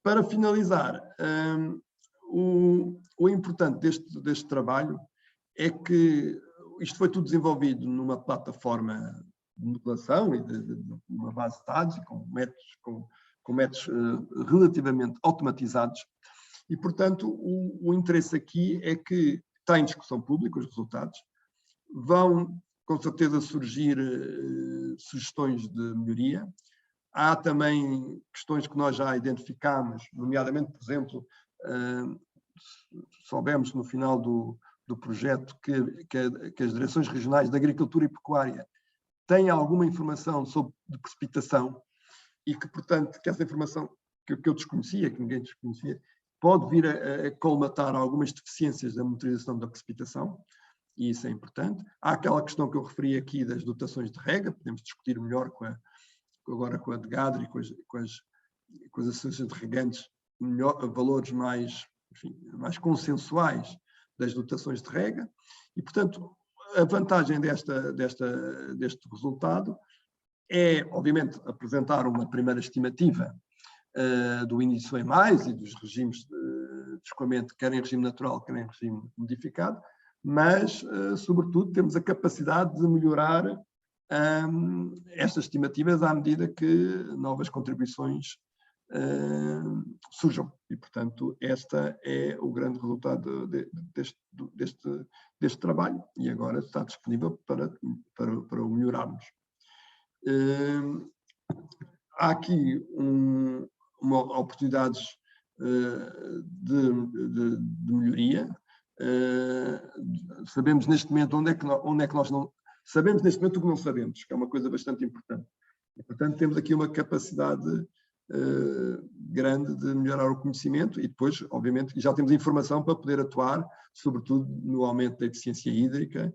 Speaker 3: Para finalizar, o importante deste trabalho é que isto foi tudo desenvolvido numa plataforma de modelação e de uma base de dados e com métodos relativamente automatizados e, portanto, o interesse aqui é que está em discussão pública os resultados, vão com certeza surgir sugestões de melhoria. Há também questões que nós já identificámos, nomeadamente, por exemplo, soubemos no final do projeto que as direções regionais de agricultura e pecuária têm alguma informação sobre precipitação e que, portanto, que essa informação que eu desconhecia, que ninguém desconhecia, pode vir a colmatar algumas deficiências da monitorização da precipitação, e isso é importante. Há aquela questão que eu referi aqui das dotações de rega, podemos discutir melhor agora com a DGADR e com as associações de regantes, valores mais consensuais das dotações de rega, e, portanto, a vantagem deste resultado é, obviamente, apresentar uma primeira estimativa do índice EMAIS e dos regimes de escoamento, quer em regime natural, quer em regime modificado, mas, sobretudo, temos a capacidade de melhorar estas estimativas à medida que novas contribuições surjam. E, portanto, este é o grande resultado deste trabalho e agora está disponível para o melhorarmos. Há aqui oportunidades de melhoria. Sabemos neste momento onde é que nós não... Sabemos neste momento o que não sabemos, que é uma coisa bastante importante. E, portanto, temos aqui uma capacidade grande de melhorar o conhecimento e depois, obviamente, já temos informação para poder atuar, sobretudo no aumento da eficiência hídrica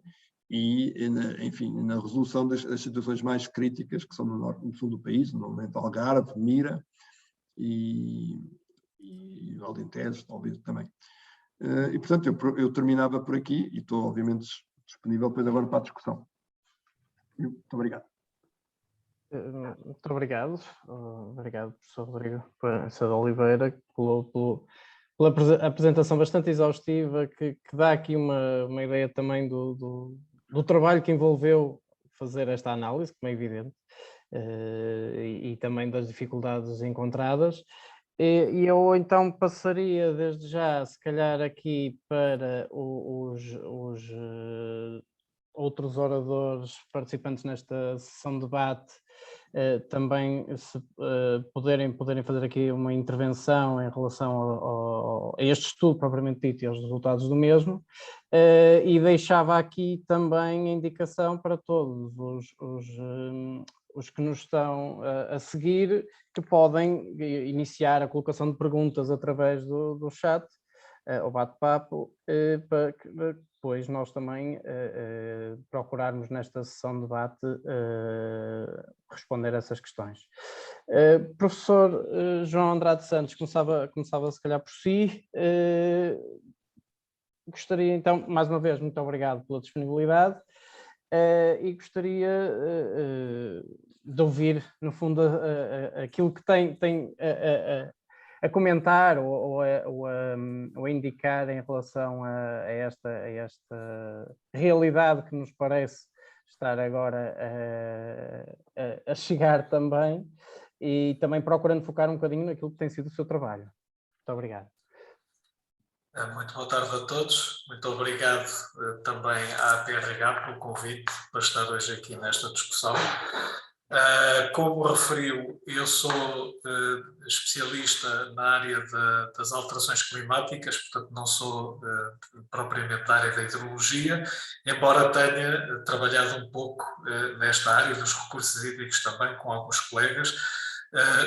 Speaker 3: e, enfim, na resolução das situações mais críticas, que são no norte e no sul do país, normalmente Algarve, Mira e Alentejo, talvez também. E, portanto, eu terminava por aqui e estou, obviamente, disponível depois agora para a discussão. Muito obrigado.
Speaker 2: Muito obrigado. Obrigado, professor Rodrigo de Oliveira, pela apresentação bastante exaustiva, que dá aqui uma ideia também do trabalho que envolveu fazer esta análise, como é evidente, e também das dificuldades encontradas. E eu então passaria desde já, se calhar, aqui para os outros oradores participantes nesta sessão de debate, também se poderem fazer aqui uma intervenção em relação a este estudo propriamente dito e aos resultados do mesmo, e deixava aqui também a indicação para todos os que nos estão a seguir, que podem iniciar a colocação de perguntas através do chat, o bate-papo, para que depois nós também procurarmos nesta sessão de debate responder a essas questões. Professor João Andrade Santos, começava se calhar por si. Gostaria então, mais uma vez, muito obrigado pela disponibilidade. E gostaria de ouvir, no fundo, aquilo que tem a comentar ou a indicar em relação a esta realidade que nos parece estar agora a chegar também, e também procurando focar um bocadinho naquilo que tem sido o seu trabalho. Muito obrigado.
Speaker 4: Muito boa tarde a todos. Muito obrigado também à APRH pelo convite para estar hoje aqui nesta discussão. Como referiu, eu sou especialista na área das alterações climáticas, portanto não sou propriamente da área da hidrologia, embora tenha trabalhado um pouco nesta área dos recursos hídricos também com alguns colegas.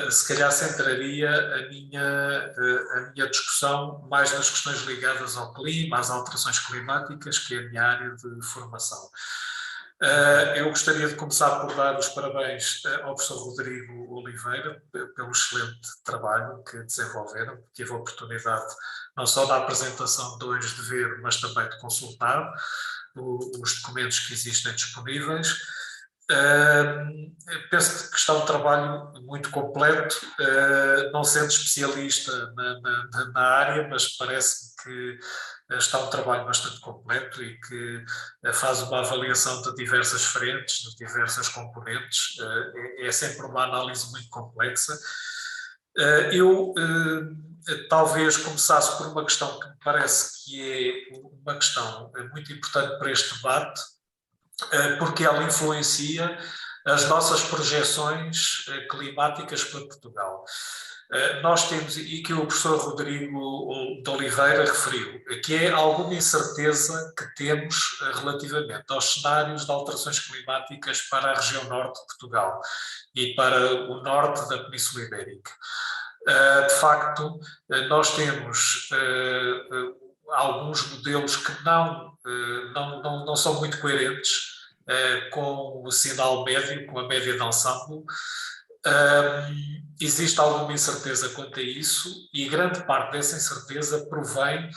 Speaker 4: Se calhar centraria a minha discussão mais nas questões ligadas ao clima, às alterações climáticas, que é a minha área de formação. Eu gostaria de começar por dar os parabéns ao professor Rodrigo Oliveira pelo excelente trabalho que desenvolveram. Tive a oportunidade não só da apresentação de hoje de ver, mas também de consultar os documentos que existem disponíveis. Penso que está um trabalho muito completo, não sendo especialista na área, mas parece-me que está um trabalho bastante completo e que faz uma avaliação de diversas frentes, de diversas componentes. É sempre uma análise muito complexa. Eu talvez começasse por uma questão que me parece que é uma questão muito importante para este debate, porque ela influencia as nossas projeções climáticas para Portugal. Nós temos, e que o professor Rodrigo de Oliveira referiu, que é alguma incerteza que temos relativamente aos cenários de alterações climáticas para a região norte de Portugal e para o norte da Península Ibérica. De facto, nós temos alguns modelos que não são muito coerentes com o sinal médio, com a média de ensemble. Existe alguma incerteza quanto a isso e grande parte dessa incerteza provém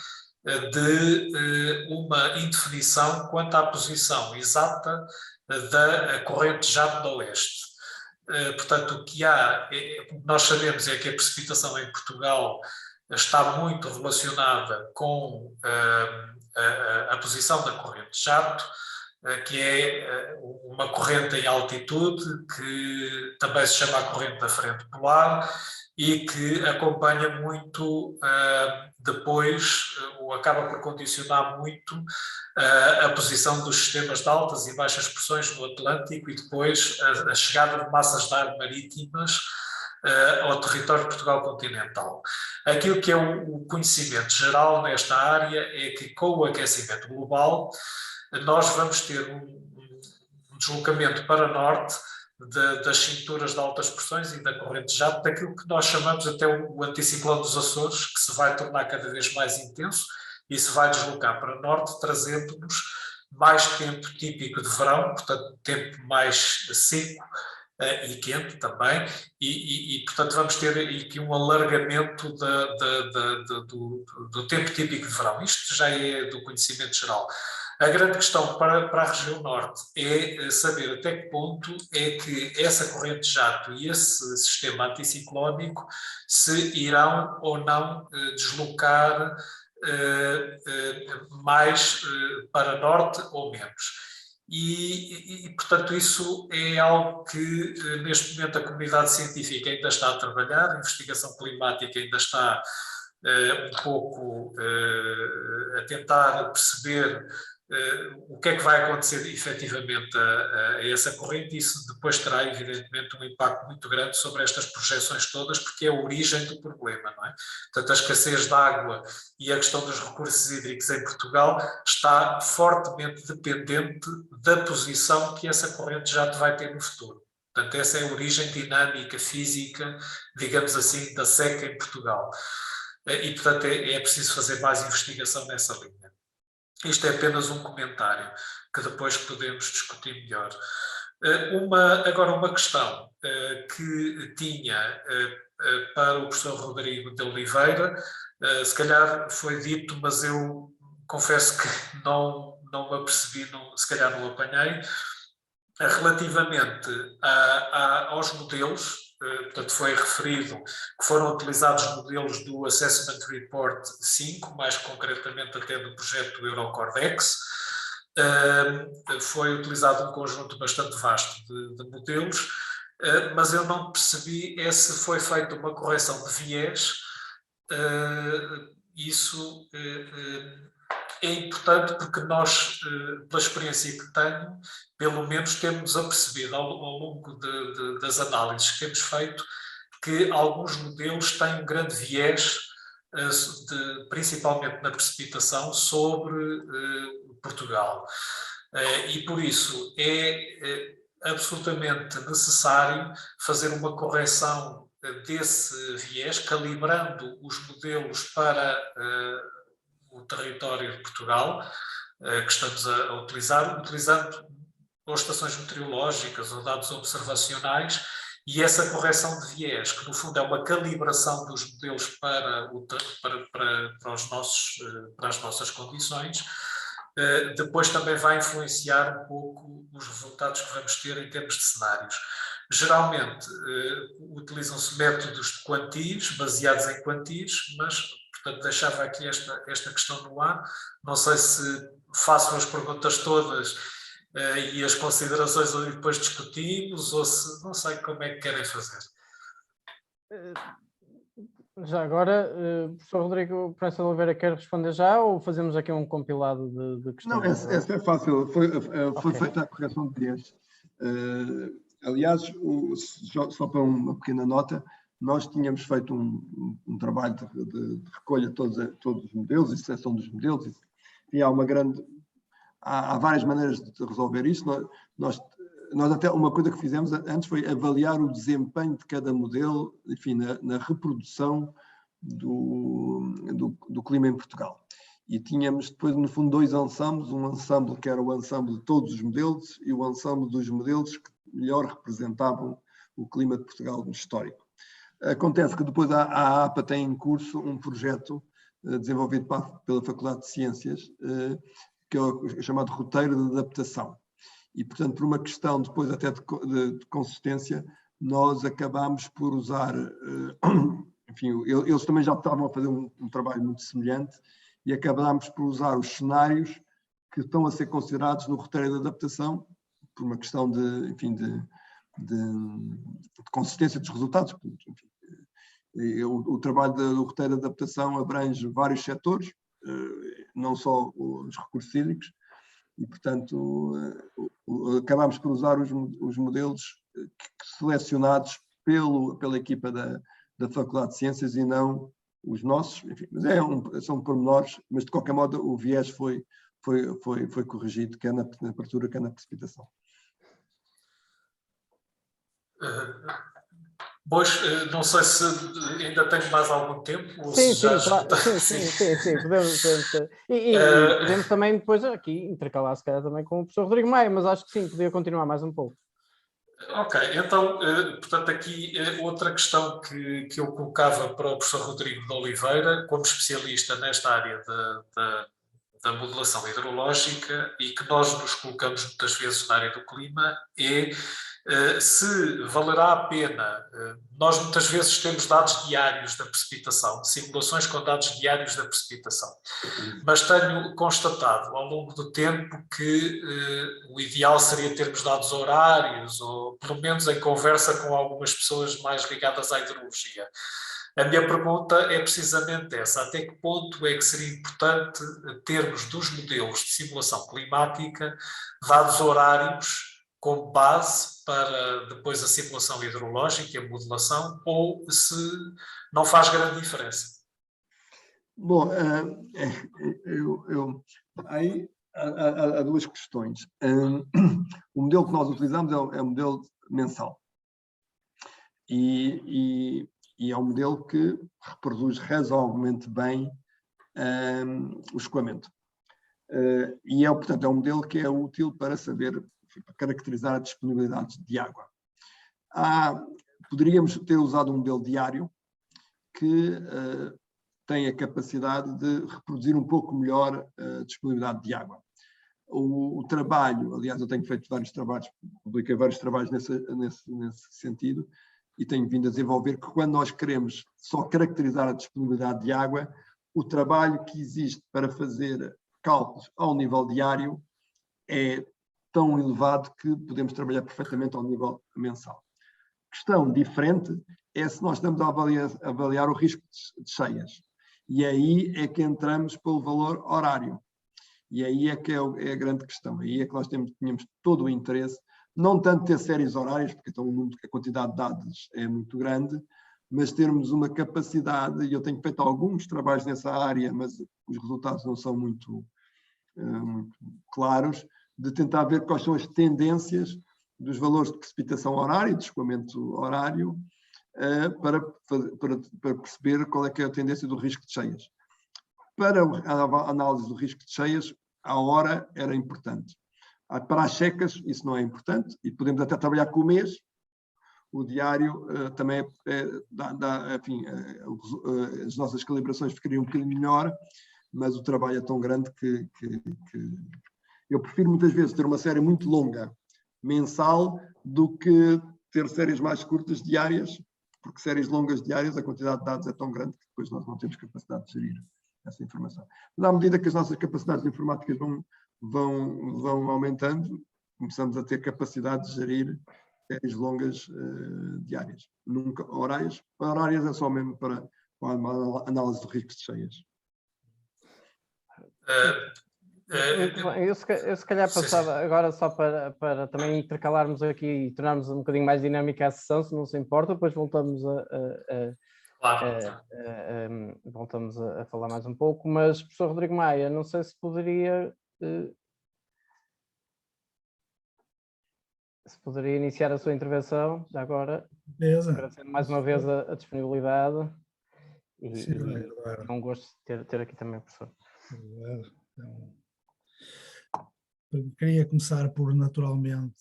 Speaker 4: de uma indefinição quanto à posição exata da corrente jato da leste. Portanto, o que nós sabemos é que a precipitação em Portugal está muito relacionada com a posição da corrente jato, que é uma corrente em altitude, que também se chama a corrente da frente polar e que acompanha muito depois, ou acaba por condicionar muito a posição dos sistemas de altas e baixas pressões no Atlântico e depois a chegada de massas de ar marítimas ao território de Portugal continental. Aquilo que é o conhecimento geral nesta área é que com o aquecimento global nós vamos ter um deslocamento para norte das cinturas de altas pressões e da corrente de jato, daquilo que nós chamamos até o anticiclone dos Açores, que se vai tornar cada vez mais intenso e se vai deslocar para norte, trazendo-nos mais tempo típico de verão, portanto, tempo mais seco e quente também, e portanto vamos ter aqui um alargamento do tempo típico de verão. Isto já é do conhecimento geral. A grande questão para a região norte é saber até que ponto é que essa corrente de jato e esse sistema anticiclónico se irão ou não deslocar mais para norte ou menos. E, portanto, isso é algo que neste momento a comunidade científica ainda está a trabalhar, a investigação climática ainda está um pouco a tentar perceber o que é que vai acontecer efetivamente a essa corrente, e isso depois terá evidentemente um impacto muito grande sobre estas projeções todas, porque é a origem do problema, não é? Portanto, a escassez de água e a questão dos recursos hídricos em Portugal está fortemente dependente da posição que essa corrente já vai ter no futuro. Portanto, essa é a origem dinâmica, física, digamos assim, da seca em Portugal. E, portanto, é preciso fazer mais investigação nessa linha. Isto é apenas um comentário que depois podemos discutir melhor. Agora, uma questão que tinha para o professor Rodrigo de Oliveira, se calhar foi dito, mas eu confesso que não me apercebi, se calhar não apanhei, relativamente aos modelos. Portanto, foi referido que foram utilizados modelos do Assessment Report 5, mais concretamente até do projeto Eurocordex. Foi utilizado um conjunto bastante vasto de modelos, mas eu não percebi se foi feita uma correção de viés. Isso é importante porque nós, pela experiência que tenho, pelo menos temos apercebido ao longo das análises que temos feito que alguns modelos têm um grande viés, principalmente na precipitação, sobre Portugal. E por isso é absolutamente necessário fazer uma correção desse viés, calibrando os modelos para o território de Portugal que estamos a utilizar, utilizando ou estações meteorológicas ou dados observacionais, e essa correção de viés, que no fundo é uma calibração dos modelos para as nossas condições, depois também vai influenciar um pouco os resultados que vamos ter em termos de cenários. Geralmente utilizam-se métodos de quantis, baseados em quantis, mas, portanto, deixava aqui esta questão no ar. Não sei se faço as perguntas todas e as considerações e depois discutimos, ou se não sei como é que querem fazer.
Speaker 2: Já agora, professor Rodrigo Proença de Oliveira, quer responder já ou fazemos aqui um compilado de questões?
Speaker 3: Não, essa é fácil, foi feita a correção de viés. Aliás, só para uma pequena nota, nós tínhamos feito um trabalho de recolha de todos os modelos e seleção dos modelos, e há várias maneiras de resolver isso. Nós até, uma coisa que fizemos antes foi avaliar o desempenho de cada modelo, enfim, na reprodução do clima em Portugal. E tínhamos depois, no fundo, dois ensembles, um ensemble que era o ensemble de todos os modelos e o ensemble dos modelos que melhor representavam o clima de Portugal no histórico. Acontece que depois a APA tem em curso um projeto desenvolvido pela Faculdade de Ciências, que é o chamado roteiro de adaptação. E, portanto, por uma questão depois até de consistência, nós acabámos por usar, enfim, eles também já estavam a fazer um trabalho muito semelhante, e acabámos por usar os cenários que estão a ser considerados no roteiro de adaptação, por uma questão de consistência dos resultados. Enfim, o trabalho do roteiro de adaptação abrange vários setores, não só os recursos hídricos, e, portanto, acabámos por usar os modelos selecionados pela equipa da Faculdade de Ciências e não os nossos. Enfim, mas são pormenores, mas de qualquer modo o viés foi corrigido, quer na temperatura, quer na precipitação.
Speaker 2: Pois,
Speaker 4: não sei se ainda tenho mais algum tempo. Ou
Speaker 2: sim,
Speaker 4: se já
Speaker 2: sim, podemos. E podemos também depois aqui intercalar se calhar também com o professor Rodrigo Maia, mas acho que sim, podia continuar mais um pouco.
Speaker 4: Ok, então, portanto, aqui outra questão que eu colocava para o professor Rodrigo de Oliveira, como especialista nesta área da modelação hidrológica, e que nós nos colocamos muitas vezes na área do clima, é se valerá a pena. Nós muitas vezes temos dados diários da precipitação, simulações com dados diários da precipitação, mas tenho constatado ao longo do tempo que o ideal seria termos dados horários, ou pelo menos em conversa com algumas pessoas mais ligadas à hidrologia. A minha pergunta é precisamente essa: até que ponto é que seria importante termos dos modelos de simulação climática dados horários como base para depois a simulação hidrológica e a modelação, ou se não faz grande diferença?
Speaker 3: Bom, aí há duas questões. O modelo que nós utilizamos é um modelo mensal. E é um modelo que reproduz razoavelmente bem o escoamento. E portanto, é um modelo que é útil para saber, para caracterizar a disponibilidade de água. Poderíamos ter usado um modelo diário que tem a capacidade de reproduzir um pouco melhor a disponibilidade de água. O trabalho, aliás, eu tenho feito vários trabalhos, publiquei vários trabalhos nesse sentido, e tenho vindo a desenvolver que quando nós queremos só caracterizar a disponibilidade de água, o trabalho que existe para fazer cálculos ao nível diário é tão elevado que podemos trabalhar perfeitamente ao nível mensal. Questão diferente é se nós estamos a avaliar o risco de cheias. E aí é que entramos pelo valor horário. E aí é que é a grande questão. Aí é que nós tínhamos todo o interesse, não tanto ter séries horárias, porque então a quantidade de dados é muito grande, mas termos uma capacidade, e eu tenho feito alguns trabalhos nessa área, mas os resultados não são muito claros, de tentar ver quais são as tendências dos valores de precipitação horária, de escoamento horário, para perceber qual é que é a tendência do risco de cheias. Para a análise do risco de cheias, a hora era importante. Para as secas, isso não é importante, e podemos até trabalhar com o mês. O diário também enfim, as nossas calibrações ficariam um bocadinho melhor, mas o trabalho é tão grande que eu prefiro muitas vezes ter uma série muito longa, mensal, do que ter séries mais curtas, diárias, porque séries longas diárias, a quantidade de dados é tão grande que depois nós não temos capacidade de gerir essa informação. Mas à medida que as nossas capacidades informáticas vão aumentando, começamos a ter capacidade de gerir séries longas diárias. Nunca horárias é só mesmo para a análise de riscos de cheias.
Speaker 2: Eu se calhar passava agora só para também intercalarmos aqui e tornarmos um bocadinho mais dinâmica a sessão, se não se importa, depois voltamos voltamos a falar mais um pouco, mas professor Rodrigo Maia, não sei se poderia iniciar a sua intervenção já agora, agradecendo mais uma vez a disponibilidade e é um gosto ter aqui também o professor.
Speaker 5: Queria começar por, naturalmente,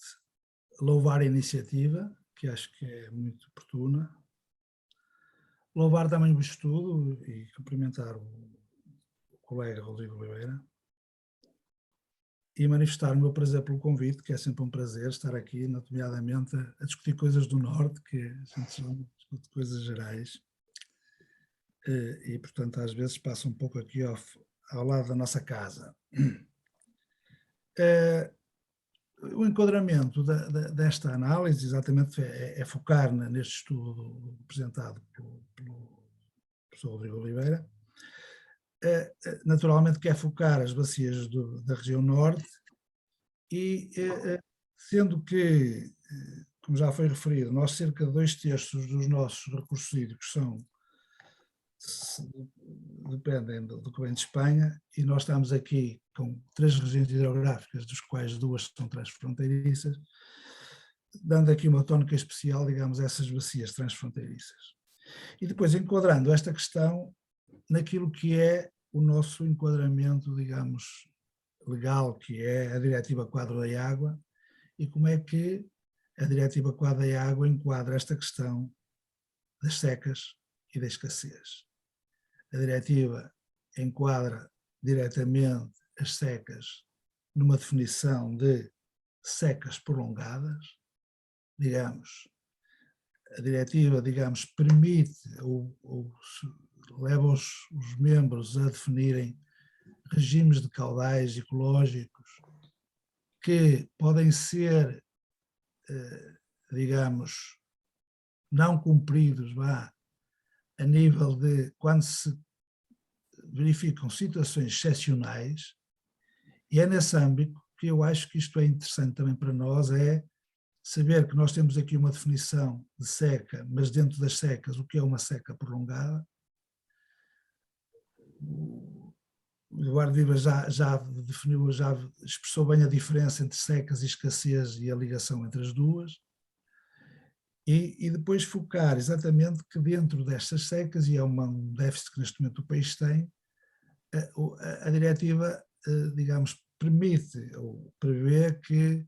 Speaker 5: louvar a iniciativa, que acho que é muito oportuna. Louvar também o estudo e cumprimentar o colega Rodrigo Oliveira. E manifestar o meu prazer pelo convite, que é sempre um prazer estar aqui, nomeadamente a discutir coisas do Norte, que a gente já discute coisas gerais. E, portanto, às vezes passa um pouco aqui ao lado da nossa casa. O enquadramento desta análise, exatamente, é focar neste estudo apresentado pelo professor Rodrigo Oliveira. Naturalmente quer focar as bacias da região norte e, sendo que, como já foi referido, nós cerca de 2/3 dos nossos recursos hídricos dependem do que vem de Espanha, e nós estamos aqui com 3 regiões hidrográficas, dos quais 2 são transfronteiriças, dando aqui uma tónica especial, digamos, a essas bacias transfronteiriças. E depois enquadrando esta questão naquilo que é o nosso enquadramento, digamos, legal, que é a Diretiva Quadro da Água, e como é que a Diretiva Quadro da Água enquadra esta questão das secas e da escassez. A diretiva enquadra diretamente as secas numa definição de secas prolongadas, digamos. A diretiva, digamos, permite ou leva os membros a definirem regimes de caudais ecológicos que podem ser, digamos, não cumpridos, a nível de quando se verificam situações excepcionais, e é nesse âmbito que eu acho que isto é interessante também para nós, é saber que nós temos aqui uma definição de seca, mas dentro das secas, o que é uma seca prolongada. O Eduardo Vivas já definiu, já expressou bem a diferença entre secas e escassez e a ligação entre as duas. E depois focar exatamente que dentro destas secas, e é um déficit que neste momento o país tem, a diretiva, digamos, permite ou prevê que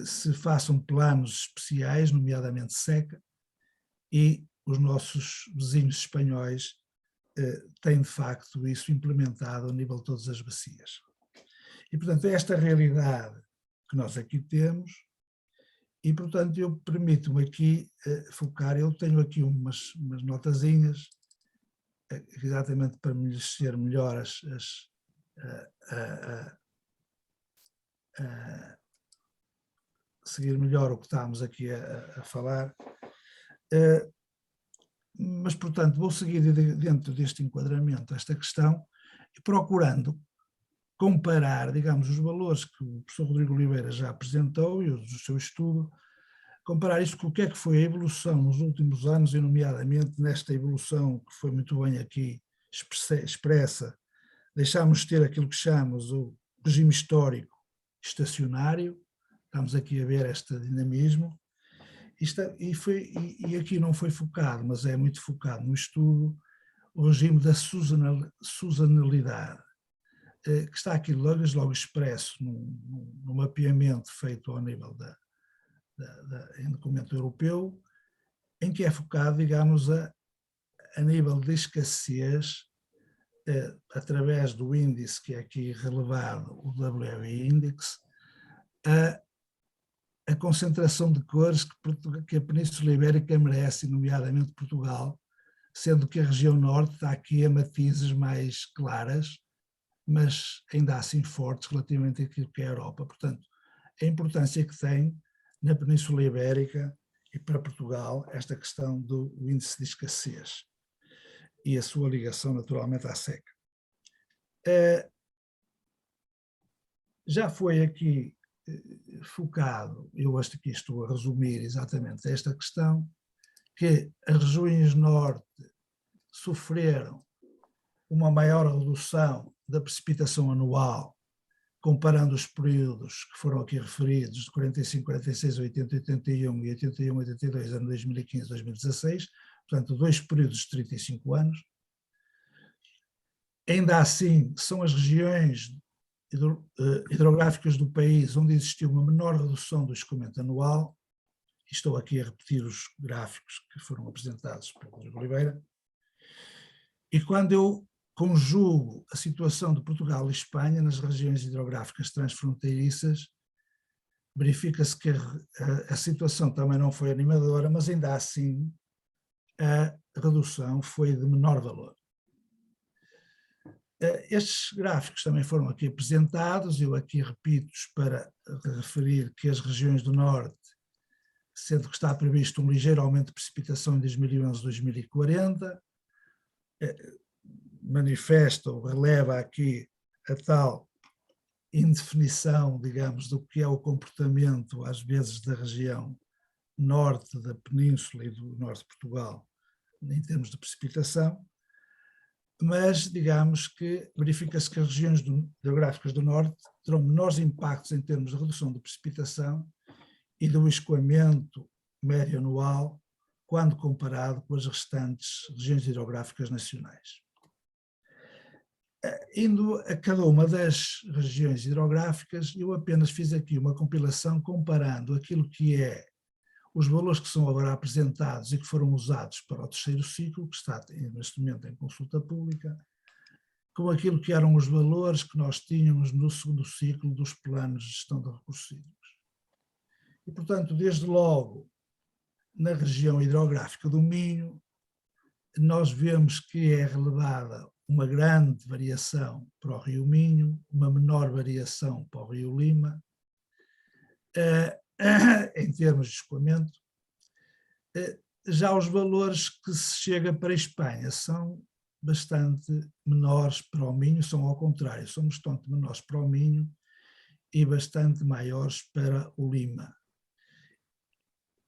Speaker 5: se façam planos especiais, nomeadamente seca, e os nossos vizinhos espanhóis têm de facto isso implementado a nível de todas as bacias. E portanto é esta realidade que nós aqui temos. E, portanto, eu permito-me aqui focar, eu tenho aqui umas notazinhas, exatamente para me ser melhor seguir melhor o que estamos aqui a falar. Mas, portanto, vou seguir dentro deste enquadramento esta questão, procurando comparar, digamos, os valores que o professor Rodrigo Oliveira já apresentou e o do seu estudo, comparar isto com o que é que foi a evolução nos últimos anos, e nomeadamente nesta evolução que foi muito bem aqui expressa, deixámos de ter aquilo que chamamos o regime histórico estacionário, estamos aqui a ver este dinamismo, e aqui não foi focado, mas é muito focado no estudo, o regime da sazonalidade. que está aqui logo expresso no mapeamento feito ao nível em documento europeu, em que é focado, digamos, a nível de escassez, através do índice que é aqui relevado, o WRI Index, a concentração de cores que a Península Ibérica merece, nomeadamente Portugal, sendo que a região norte está aqui a matizes mais claras, mas ainda assim fortes relativamente àquilo que é a Europa. Portanto, a importância que tem na Península Ibérica e para Portugal esta questão do índice de escassez e a sua ligação naturalmente à seca. Já foi aqui focado, eu acho que estou a resumir exatamente esta questão, que as regiões norte sofreram uma maior redução da precipitação anual, comparando os períodos que foram aqui referidos, de 45, 46, 80, 81 e 81, 82, ano 2015, 2016, portanto, 2 períodos de 35 anos. Ainda assim, são as regiões hidrográficas do país onde existiu uma menor redução do escoamento anual. Estou aqui a repetir os gráficos que foram apresentados pelo Rodrigo Oliveira. E quando eu conjugo a situação de Portugal e Espanha nas regiões hidrográficas transfronteiriças, verifica-se que a situação também não foi animadora, mas ainda assim a redução foi de menor valor. Estes gráficos também foram aqui apresentados, eu aqui repito-os para referir que as regiões do norte, sendo que está previsto um ligeiro aumento de precipitação em 2011-2040, manifesta ou releva aqui a tal indefinição, digamos, do que é o comportamento, às vezes, da região norte da península e do norte de Portugal, em termos de precipitação, mas, digamos que verifica-se que as regiões hidrográficas do norte terão menores impactos em termos de redução de precipitação e do escoamento médio anual, quando comparado com as restantes regiões hidrográficas nacionais. Indo a cada uma das regiões hidrográficas, eu apenas fiz aqui uma compilação comparando aquilo que é os valores que são agora apresentados e que foram usados para o terceiro ciclo, que está neste momento em consulta pública, com aquilo que eram os valores que nós tínhamos no segundo ciclo dos planos de gestão de recursos hídricos. E, portanto, desde logo, na região hidrográfica do Minho, nós vemos que é relevada uma grande variação para o Rio Minho, uma menor variação para o Rio Lima, em termos de escoamento. Já os valores que se chega para a Espanha são bastante menores para o Minho, são ao contrário, são bastante menores para o Minho e bastante maiores para o Lima.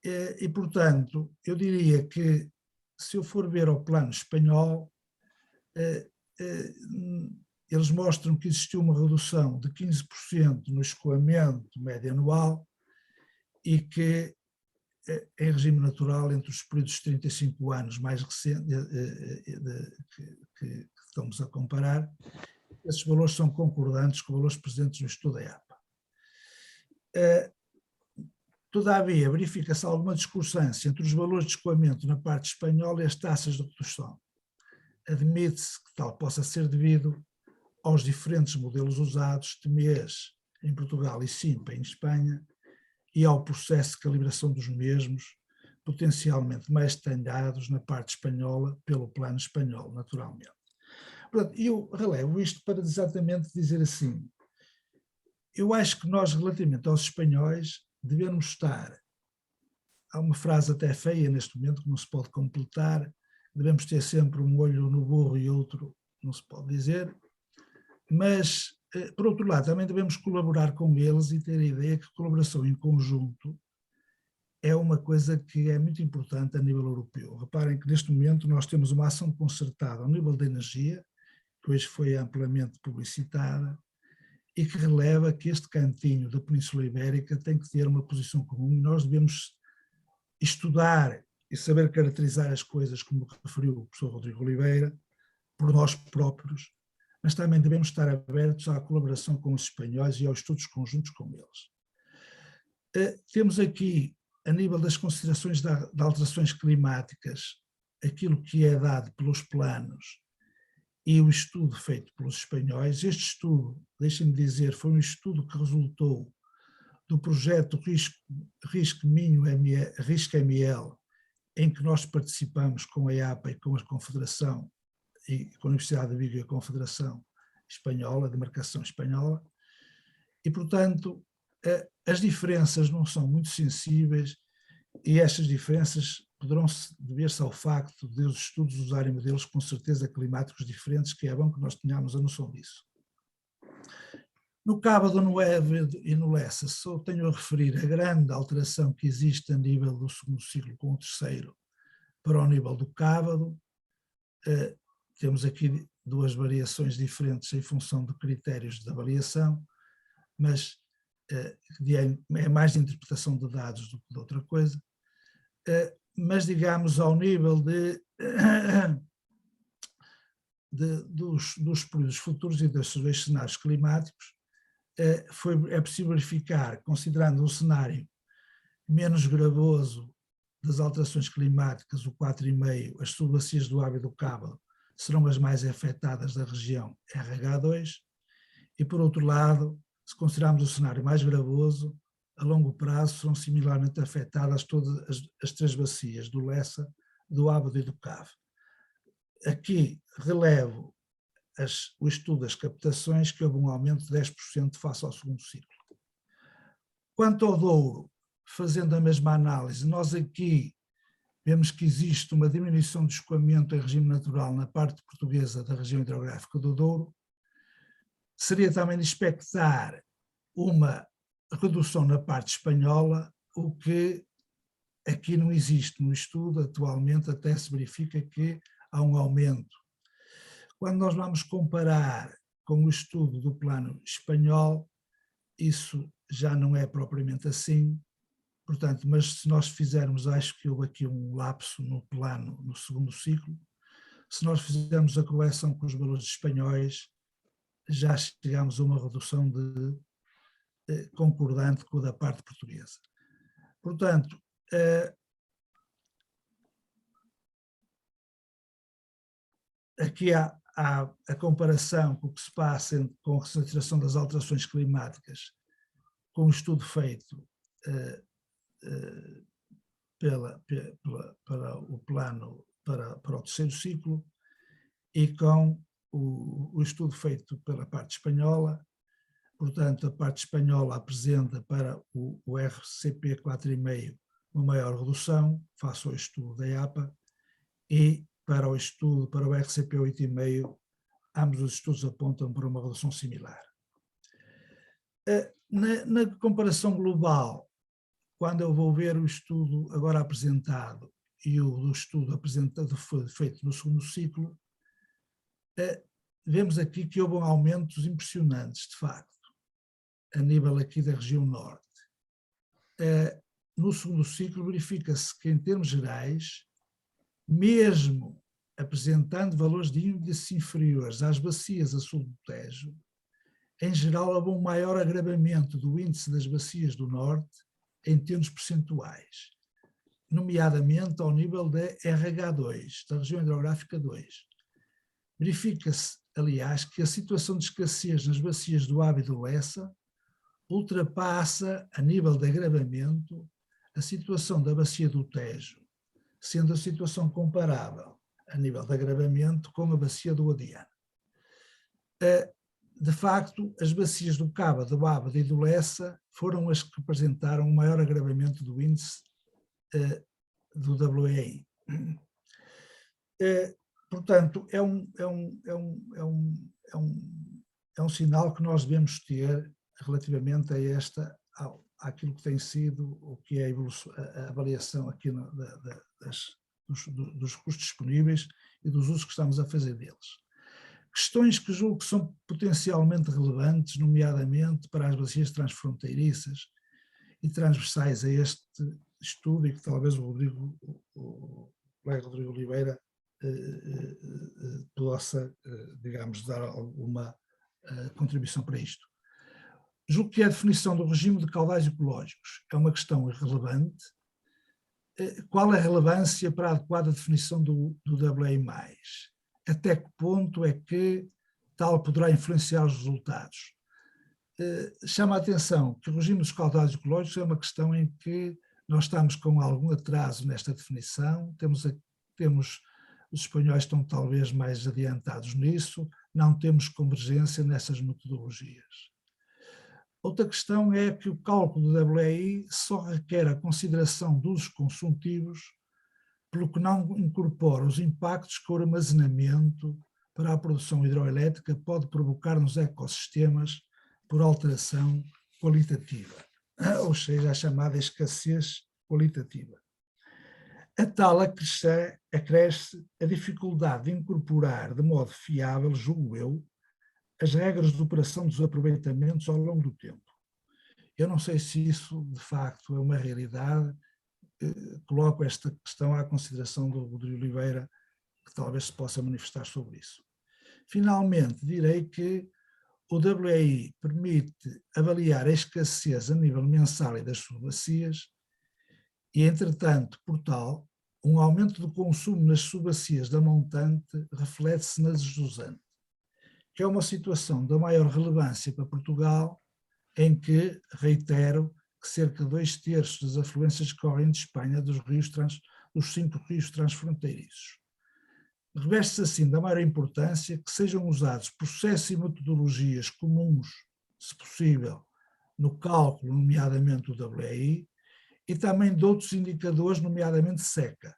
Speaker 5: E, portanto, eu diria que, se eu for ver ao plano espanhol, eles mostram que existiu uma redução de 15% no escoamento médio anual e que, em regime natural, entre os períodos de 35 anos mais recentes que estamos a comparar, esses valores são concordantes com valores presentes no estudo da APA. Todavia, verifica-se alguma discordância entre os valores de escoamento na parte espanhola e as taxas de redução. Admite-se que tal possa ser devido aos diferentes modelos usados, TMES em Portugal e SIMPA em Espanha, e ao processo de calibração dos mesmos, potencialmente mais detalhados na parte espanhola pelo plano espanhol, naturalmente. Portanto, eu relevo isto para exatamente dizer assim, eu acho que nós, relativamente aos espanhóis, devemos estar, há uma frase até feia neste momento que não se pode completar, devemos ter sempre um olho no burro e outro não se pode dizer, mas, por outro lado, também devemos colaborar com eles e ter a ideia que a colaboração em conjunto é uma coisa que é muito importante a nível europeu. Reparem que neste momento nós temos uma ação concertada ao nível da energia, que hoje foi amplamente publicitada, e que releva que este cantinho da Península Ibérica tem que ter uma posição comum e nós devemos estudar e saber caracterizar as coisas, como referiu o professor Rodrigo Oliveira, por nós próprios, mas também devemos estar abertos à colaboração com os espanhóis e aos estudos conjuntos com eles. Temos aqui, a nível das considerações de alterações climáticas, aquilo que é dado pelos planos e o estudo feito pelos espanhóis. Este estudo, deixem-me dizer, foi um estudo que resultou do projeto RISC-ML, em que nós participamos com a IAPA e com a Confederação, e com a Universidade de Vigo e a Confederação Espanhola, de Marcação Espanhola, e, portanto, as diferenças não são muito sensíveis e estas diferenças poderão dever-se ao facto de os estudos usarem modelos com certeza climáticos diferentes, que é bom que nós tenhamos a noção disso. No Cábado, no Évedo e no Lessa, só tenho a referir a grande alteração que existe a nível do segundo ciclo com o terceiro para o nível do Cábado. Temos aqui duas variações diferentes em função de critérios de avaliação, mas é mais de interpretação de dados do que de outra coisa. Mas, digamos, ao nível dos períodos futuros e dos dois cenários climáticos, é possível verificar, considerando um cenário menos gravoso das alterações climáticas, o 4,5, as subbacias do Ábio e do Cábado serão as mais afetadas da região RH2, e por outro lado, se considerarmos o cenário mais gravoso, a longo prazo serão similarmente afetadas todas as três bacias do Lessa, do Ábado e do Cave. Aqui relevo o estudo das captações, que houve um aumento de 10% face ao segundo ciclo. Quanto ao Douro, fazendo a mesma análise, nós aqui vemos que existe uma diminuição do escoamento em regime natural na parte portuguesa da região hidrográfica do Douro. Seria também de expectar uma redução na parte espanhola, o que aqui não existe no estudo. Atualmente até se verifica que há um aumento. Quando nós vamos comparar com o estudo do plano espanhol, isso já não é propriamente assim. Portanto, mas se nós fizermos, acho que houve aqui um lapso no plano, no segundo ciclo, se nós fizermos a correção com os valores espanhóis, já chegamos a uma redução concordante com a da parte portuguesa. Portanto, aqui há a comparação com o que se passa com a consideração das alterações climáticas, com o estudo feito para o plano, para o terceiro ciclo, e com o estudo feito pela parte espanhola. Portanto, a parte espanhola apresenta para o RCP 4,5 uma maior redução face ao estudo da IAPA, e para o RCP 8,5, ambos os estudos apontam para uma redução similar. Na comparação global, quando eu vou ver o estudo agora apresentado e o do estudo apresentado feito no segundo ciclo, vemos aqui que houve aumentos impressionantes, de facto, a nível aqui da região norte. No segundo ciclo verifica-se que, em termos gerais, mesmo apresentando valores de índice inferiores às bacias a sul do Tejo, em geral houve um maior agravamento do índice das bacias do norte em termos percentuais, nomeadamente ao nível da RH2, da região hidrográfica 2. Verifica-se, aliás, que a situação de escassez nas bacias do Ábio e do Lessa ultrapassa, a nível de agravamento, a situação da bacia do Tejo, sendo a situação comparável, a nível de agravamento, com a bacia do Odiano. De facto, as bacias do Cava, do Ábado e do Lessa foram as que apresentaram o maior agravamento do índice do WEI. Portanto, é um sinal que nós devemos ter relativamente a àquilo que tem sido, o que é a avaliação aqui dos recursos disponíveis e dos usos que estamos a fazer deles. Questões que julgo que são potencialmente relevantes, nomeadamente para as bacias transfronteiriças e transversais a este estudo, e que talvez o colega Rodrigo Oliveira possa, digamos, dar alguma contribuição para isto. Julgo que a definição do regime de caudais ecológicos é uma questão irrelevante. Qual é a relevância para a adequada definição do WEI+? Até que ponto é que tal poderá influenciar os resultados? Chama a atenção que o regime dos caudais ecológicos é uma questão em que nós estamos com algum atraso nesta definição, os espanhóis estão talvez mais adiantados nisso, não temos convergência nessas metodologias. Outra questão é que o cálculo do WEI só requer a consideração dos usos consuntivos, pelo que não incorpora os impactos que o armazenamento para a produção hidroelétrica pode provocar nos ecossistemas por alteração qualitativa, ou seja, a chamada escassez qualitativa. A tal acresce a dificuldade de incorporar de modo fiável, julgo eu, as regras de operação dos aproveitamentos ao longo do tempo. Eu não sei se isso, de facto, é uma realidade. Coloco esta questão à consideração do Rodrigo Oliveira, que talvez se possa manifestar sobre isso. Finalmente, direi que o WEI permite avaliar a escassez a nível mensal e das suas bacias e, entretanto, por tal, um aumento do consumo nas subbacias da montante reflete-se na desusante, que é uma situação da maior relevância para Portugal, em que, reitero, que cerca de 2/3 das afluências que correm de Espanha dos 5 rios transfronteiriços. Reveste-se assim da maior importância que sejam usados processos e metodologias comuns, se possível, no cálculo, nomeadamente do WEI, e também de outros indicadores, nomeadamente seca,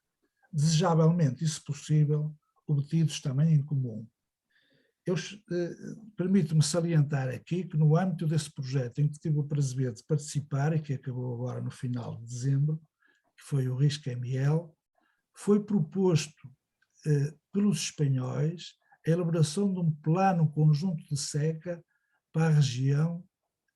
Speaker 5: desejavelmente, e se possível, obtidos também em comum. Permito-me salientar aqui que no âmbito desse projeto em que tive o prazer de participar e que acabou agora no final de dezembro, que foi o RISC-ML, foi proposto pelos espanhóis a elaboração de um plano conjunto de seca para a região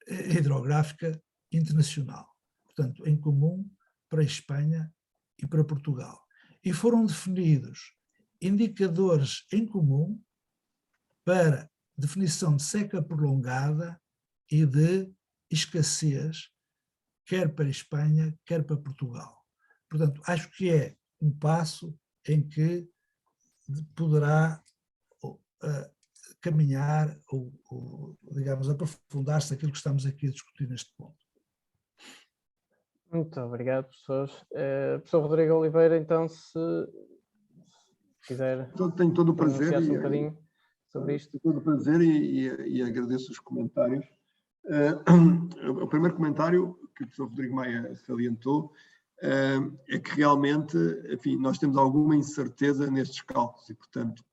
Speaker 5: hidrográfica internacional, portanto, em comum para a Espanha e para Portugal. E foram definidos indicadores em comum para definição de seca prolongada e de escassez, quer para a Espanha, quer para Portugal. Portanto, acho que é um passo em que poderá caminhar ou, digamos, aprofundar-se aquilo que estamos aqui a discutir neste ponto.
Speaker 2: Muito obrigado, professor. Professor Rodrigo Oliveira, então, se quiser
Speaker 3: Tenho todo o prazer
Speaker 2: pronunciar-se um bocadinho sobre isto.
Speaker 3: Tenho todo o prazer e agradeço os comentários. O primeiro comentário que o professor Rodrigo Maia salientou é que realmente, enfim, nós temos alguma incerteza nestes cálculos e, portanto,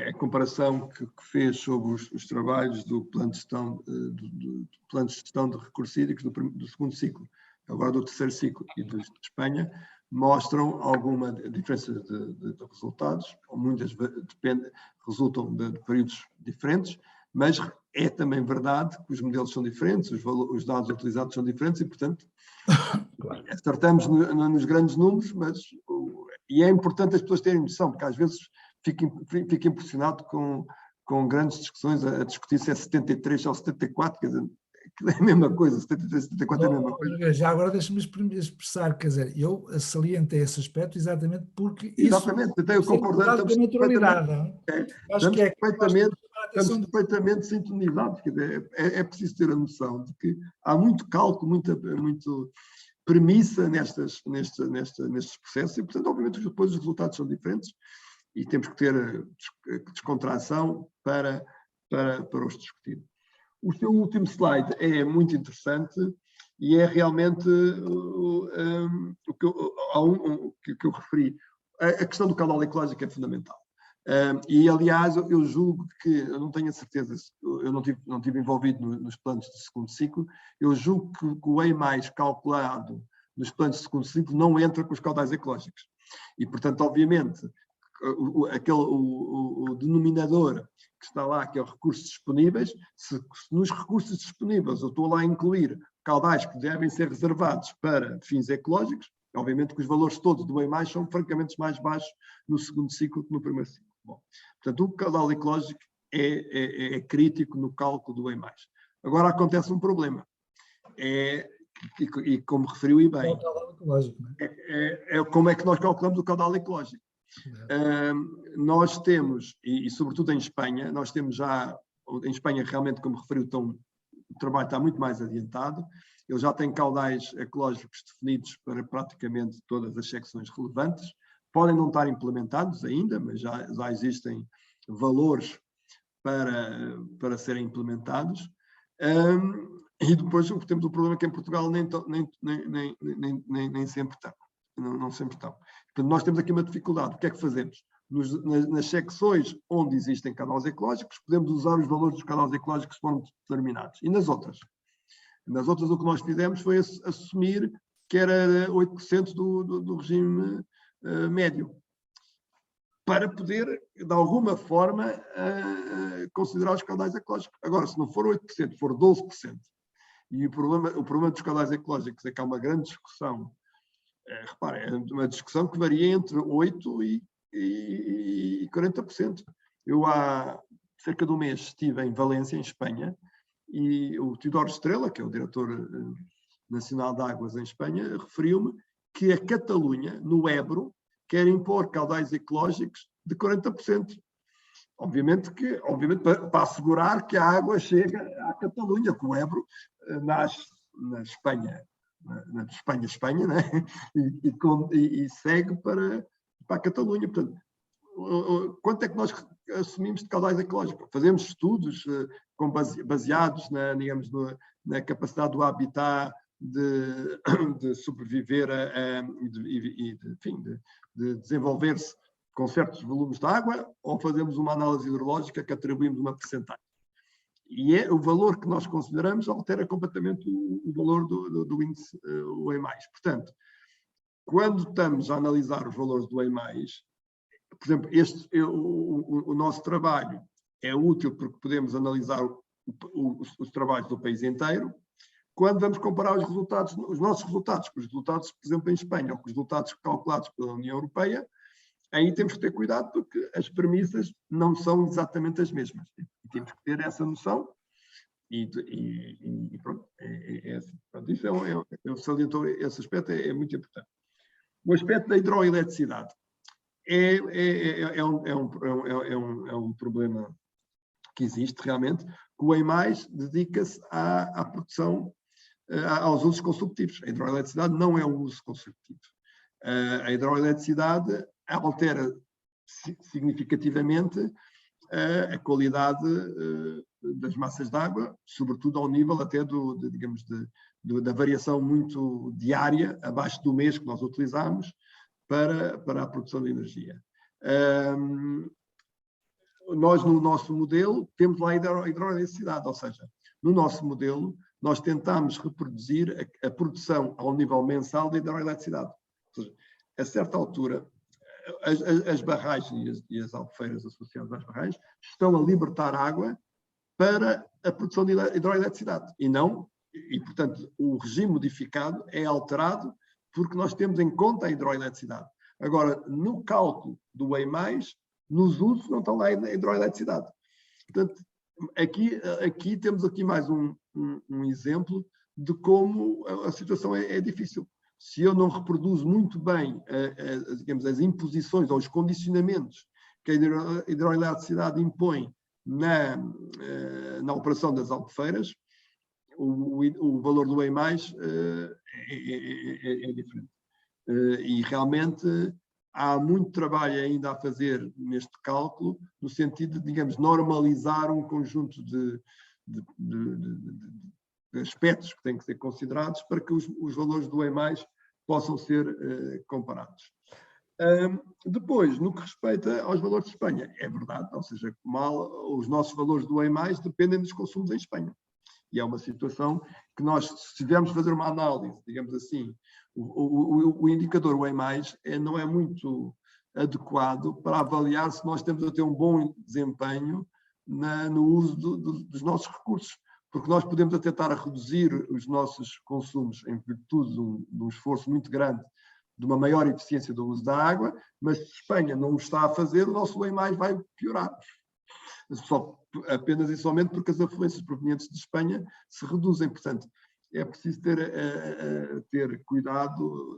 Speaker 3: a comparação que fez sobre os trabalhos do plano de gestão, do plano de gestão de recursos hídricos do segundo ciclo, agora do terceiro ciclo e de Espanha, mostram alguma diferença de resultados, muitas resultam de períodos diferentes, mas é também verdade que os modelos são diferentes, os dados utilizados são diferentes e, portanto, acertamos nos grandes números, e é importante as pessoas terem noção, porque às vezes fico impressionado com grandes discussões a discutir se é 73 ou 74, quer dizer, é a mesma coisa, 73, 74 é a mesma coisa.
Speaker 5: Já agora deixa-me expressar, quer dizer, eu salientei esse aspecto exatamente porque
Speaker 3: exatamente,
Speaker 5: isso
Speaker 3: eu concordo
Speaker 5: com naturalidade.
Speaker 3: Estamos perfeitamente sintonizados, quer dizer, é preciso ter a noção de que há muito cálculo, muita premissa nestes processos e, portanto, obviamente, depois os resultados são diferentes e temos que ter descontração para os discutir. O seu último slide é muito interessante e é realmente o que eu referi. A questão do caudal ecológico é fundamental. E, aliás, eu julgo que, eu não tenho a certeza, eu não tive envolvido nos planos de segundo ciclo, eu julgo que o EI+ calculado nos planos de segundo ciclo não entra com os caudais ecológicos. E, portanto, obviamente, o denominador que está lá, que é os recursos disponíveis, se nos recursos disponíveis eu estou lá a incluir caudais que devem ser reservados para fins ecológicos, Obviamente que os valores todos do E+, são francamente mais baixos no segundo ciclo que no primeiro ciclo. Bom, portanto, o caudal ecológico é crítico no cálculo do E+. Agora acontece um problema, e como referiu e bem, como é que nós calculamos o caudal ecológico. Nós temos, e sobretudo em Espanha, nós temos já, em Espanha realmente, como referiu, o trabalho está muito mais adiantado, eles já têm caudais ecológicos definidos para praticamente todas as secções relevantes, podem não estar implementados ainda, mas já existem valores para serem implementados. E depois temos o problema que em Portugal nem sempre estão. Não sempre estão. Portanto, nós temos aqui uma dificuldade. O que é que fazemos? Nas secções onde existem caudais ecológicos, podemos usar os valores dos caudais ecológicos que foram determinados. E nas outras? Nas outras, o que nós fizemos foi assumir que era 8% do regime médio, para poder, de alguma forma, considerar os caudais ecológicos. Agora, se não for 8%, for 12%, e o problema dos caudais ecológicos é que há uma grande discussão, reparem, é uma discussão que varia entre 8% e 40%. Eu há cerca de um mês estive em Valência, em Espanha, e o Teodoro Estrela, que é o diretor nacional de águas em Espanha, referiu-me que a Catalunha, no Ebro, quer impor caudais ecológicos de 40%. Obviamente para assegurar que a água chega à Catalunha, que o Ebro nasce na Espanha, Espanha, né? e segue para a Catalunha. Portanto, quanto é que nós assumimos de caudais ecológicos? Fazemos estudos baseados na capacidade do habitat de sobreviver de desenvolver-se com certos volumes de água, ou fazemos uma análise hidrológica que atribuímos uma percentagem. E o valor que nós consideramos altera completamente o valor do índice, o E+. Portanto, quando estamos a analisar os valores do E+, por exemplo, o nosso trabalho é útil porque podemos analisar os trabalhos do país inteiro. Quando vamos comparar os nossos resultados com os resultados, por exemplo, em Espanha, ou com os resultados calculados pela União Europeia, aí temos que ter cuidado porque as premissas não são exatamente as mesmas. E temos que ter essa noção e pronto, é assim. Pronto, isso eu saliento, esse aspecto é muito importante. O aspecto da hidroeletricidade é um problema que existe realmente, que o E+, dedica-se à produção, aos usos construtivos. A hidroeletricidade não é um uso construtivo. A hidroeletricidade altera significativamente a qualidade das massas de água, sobretudo ao nível até da variação muito diária, abaixo do mês que nós utilizamos para a produção de energia. Nós, no nosso modelo, temos lá a hidroeletricidade, ou seja, no nosso modelo, nós tentamos reproduzir a produção ao nível mensal da hidroeletricidade. Ou seja, a certa altura, as barragens e as albufeiras associadas às barragens estão a libertar água para a produção de hidroeletricidade. E, portanto, o regime modificado é alterado porque nós temos em conta a hidroeletricidade. Agora, no cálculo do E+, nos usos não estão lá a hidroeletricidade. Portanto, aqui temos aqui mais um exemplo de como a situação é difícil. Se eu não reproduzo muito bem digamos, as imposições ou os condicionamentos que a hidroeletricidade impõe na operação das albufeiras, o valor do E+, é diferente. E realmente há muito trabalho ainda a fazer neste cálculo, no sentido de, digamos, normalizar um conjunto de aspectos que têm que ser considerados para que os valores do E+, possam ser comparados. Depois, no que respeita aos valores de Espanha, é verdade, ou seja, os nossos valores do E+, dependem dos consumos em Espanha. E é uma situação que nós, se tivermos de fazer uma análise, digamos assim, o indicador, o E+, não é muito adequado para avaliar se nós temos a ter um bom desempenho no uso dos nossos recursos, porque nós podemos até estar a reduzir os nossos consumos em virtude de um esforço muito grande de uma maior eficiência do uso da água, mas se Espanha não o está a fazer, o nosso bem mais vai piorar. Apenas e somente porque as afluências provenientes de Espanha se reduzem. Portanto, é preciso ter cuidado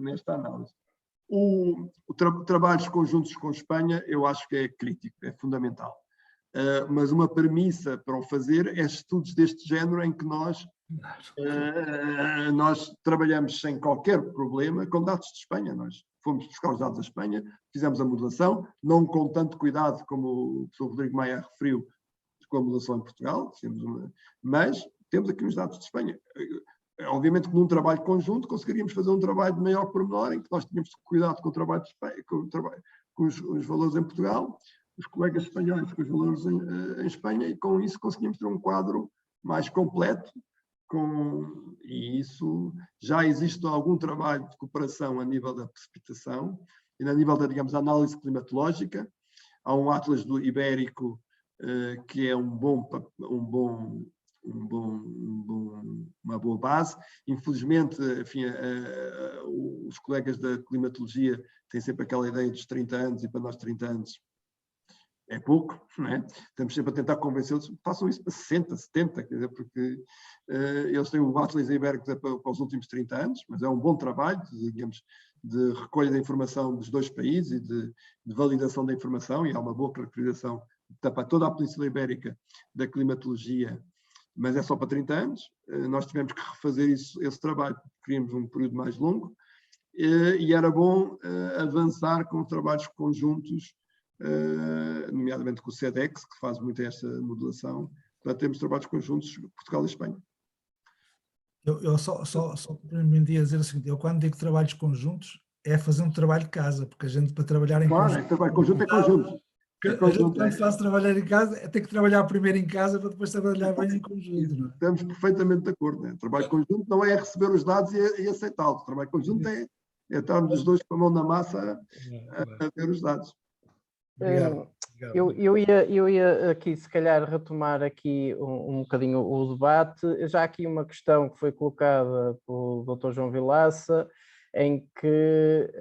Speaker 3: nesta análise. Trabalhos conjuntos com Espanha, eu acho que é crítico, é fundamental. Mas uma premissa para o fazer é estudos deste género em que nós trabalhamos sem qualquer problema com dados de Espanha. Nós fomos buscar os dados da Espanha, fizemos a modelação, não com tanto cuidado como o professor Rodrigo Maia referiu, com a modelação em Portugal, mas temos aqui os dados de Espanha. Obviamente que num trabalho conjunto conseguiríamos fazer um trabalho de maior pormenor, em que nós tínhamos cuidado com o trabalho de Espanha, com os valores em Portugal, os colegas espanhóis com os valores em Espanha, e com isso conseguimos ter um quadro mais completo, e isso já existe algum trabalho de cooperação a nível da precipitação e a nível da, digamos, análise climatológica. Há um Atlas do Ibérico que é uma boa base. Infelizmente, enfim, os colegas da climatologia têm sempre aquela ideia dos 30 anos, e para nós 30 anos é pouco, não é? Estamos sempre a tentar convencê-los, façam isso para 60, 70, quer dizer, porque eles têm o Atlas Ibérico para os últimos 30 anos, mas é um bom trabalho, digamos, de recolha da informação dos dois países e de validação da informação, e há uma boa caracterização para toda a Península Ibérica da climatologia, mas é só para 30 anos. Nós tivemos que refazer esse trabalho, porque queríamos um período mais longo, e era bom avançar com trabalhos conjuntos, nomeadamente com o SEDEX, que faz muito esta modelação, para termos trabalhos conjuntos Portugal e Espanha.
Speaker 5: Eu só me dia dizer o seguinte: eu quando digo trabalhos conjuntos, é fazer um trabalho de casa, porque a gente para trabalhar em conjunto...
Speaker 3: Trabalho conjunto é conjunto.
Speaker 5: A gente quando faz trabalhar em casa, tem que trabalhar primeiro em casa para depois trabalhar bem em conjunto. Não é?
Speaker 3: Estamos perfeitamente de acordo. Né? Trabalho conjunto não é receber os dados e aceitá-los. Trabalho conjunto é estarmos os dois com a mão na massa a ver os dados.
Speaker 5: Obrigado.
Speaker 2: Eu ia aqui, se calhar, retomar aqui um bocadinho o debate. Já aqui uma questão que foi colocada pelo Dr. João Vilaça, em que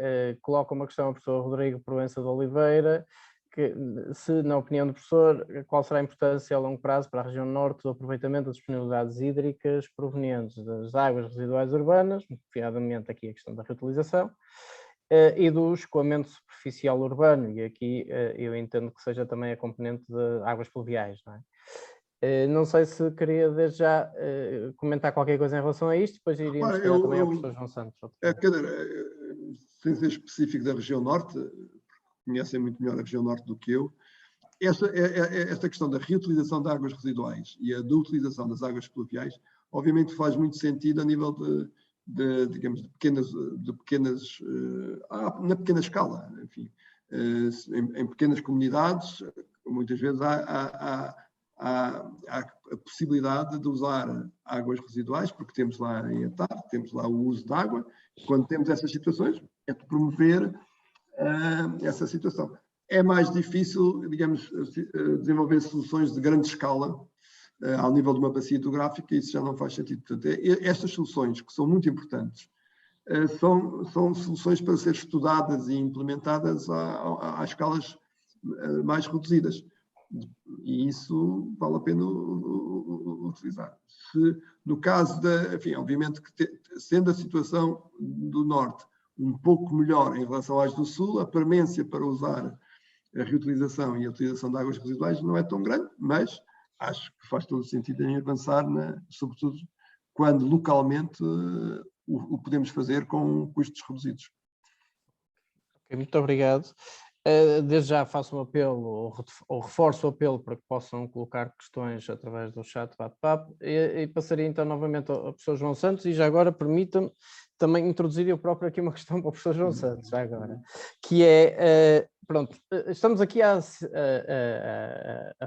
Speaker 2: coloca uma questão ao professor Rodrigo Proença de Oliveira, que, se, na opinião do professor, qual será a importância a longo prazo para a região norte do aproveitamento das disponibilidades hídricas provenientes das águas residuais urbanas, nomeadamente aqui a questão da reutilização, e do escoamento superficial urbano, e aqui eu entendo que seja também a componente de águas pluviais, não é? Não sei se queria desde já comentar qualquer coisa em relação a isto, depois iríamos também ao professor João Santos.
Speaker 3: Sem ser específico da região norte, conhecem muito melhor a região norte do que eu, esta questão da reutilização de águas residuais e a da utilização das águas pluviais, obviamente faz muito sentido a nível digamos, na pequena escala, enfim, em pequenas comunidades, muitas vezes há a possibilidade de usar águas residuais, porque temos lá em Etar, temos lá o uso de água. Quando temos essas situações, é de promover essa situação. É mais difícil, digamos, desenvolver soluções de grande escala ao nível de uma bacia hidrográfica, e isso já não faz sentido. Portanto, estas soluções, que são muito importantes, são soluções para ser estudadas e implementadas a escalas mais reduzidas. E isso vale a pena utilizar. No caso enfim, obviamente que sendo a situação do norte um pouco melhor em relação às do sul, a premência para usar a reutilização e a utilização de águas residuais não é tão grande, mas acho que faz todo o sentido em avançar, sobretudo quando localmente o podemos fazer com custos reduzidos.
Speaker 2: Muito obrigado. Desde já faço um apelo, ou reforço o apelo para que possam colocar questões através do chat bate-papo, e passaria então novamente ao professor João Santos, e já agora permita-me também introduzir eu próprio aqui uma questão para o professor João Santos, já agora, que é, pronto, estamos aqui a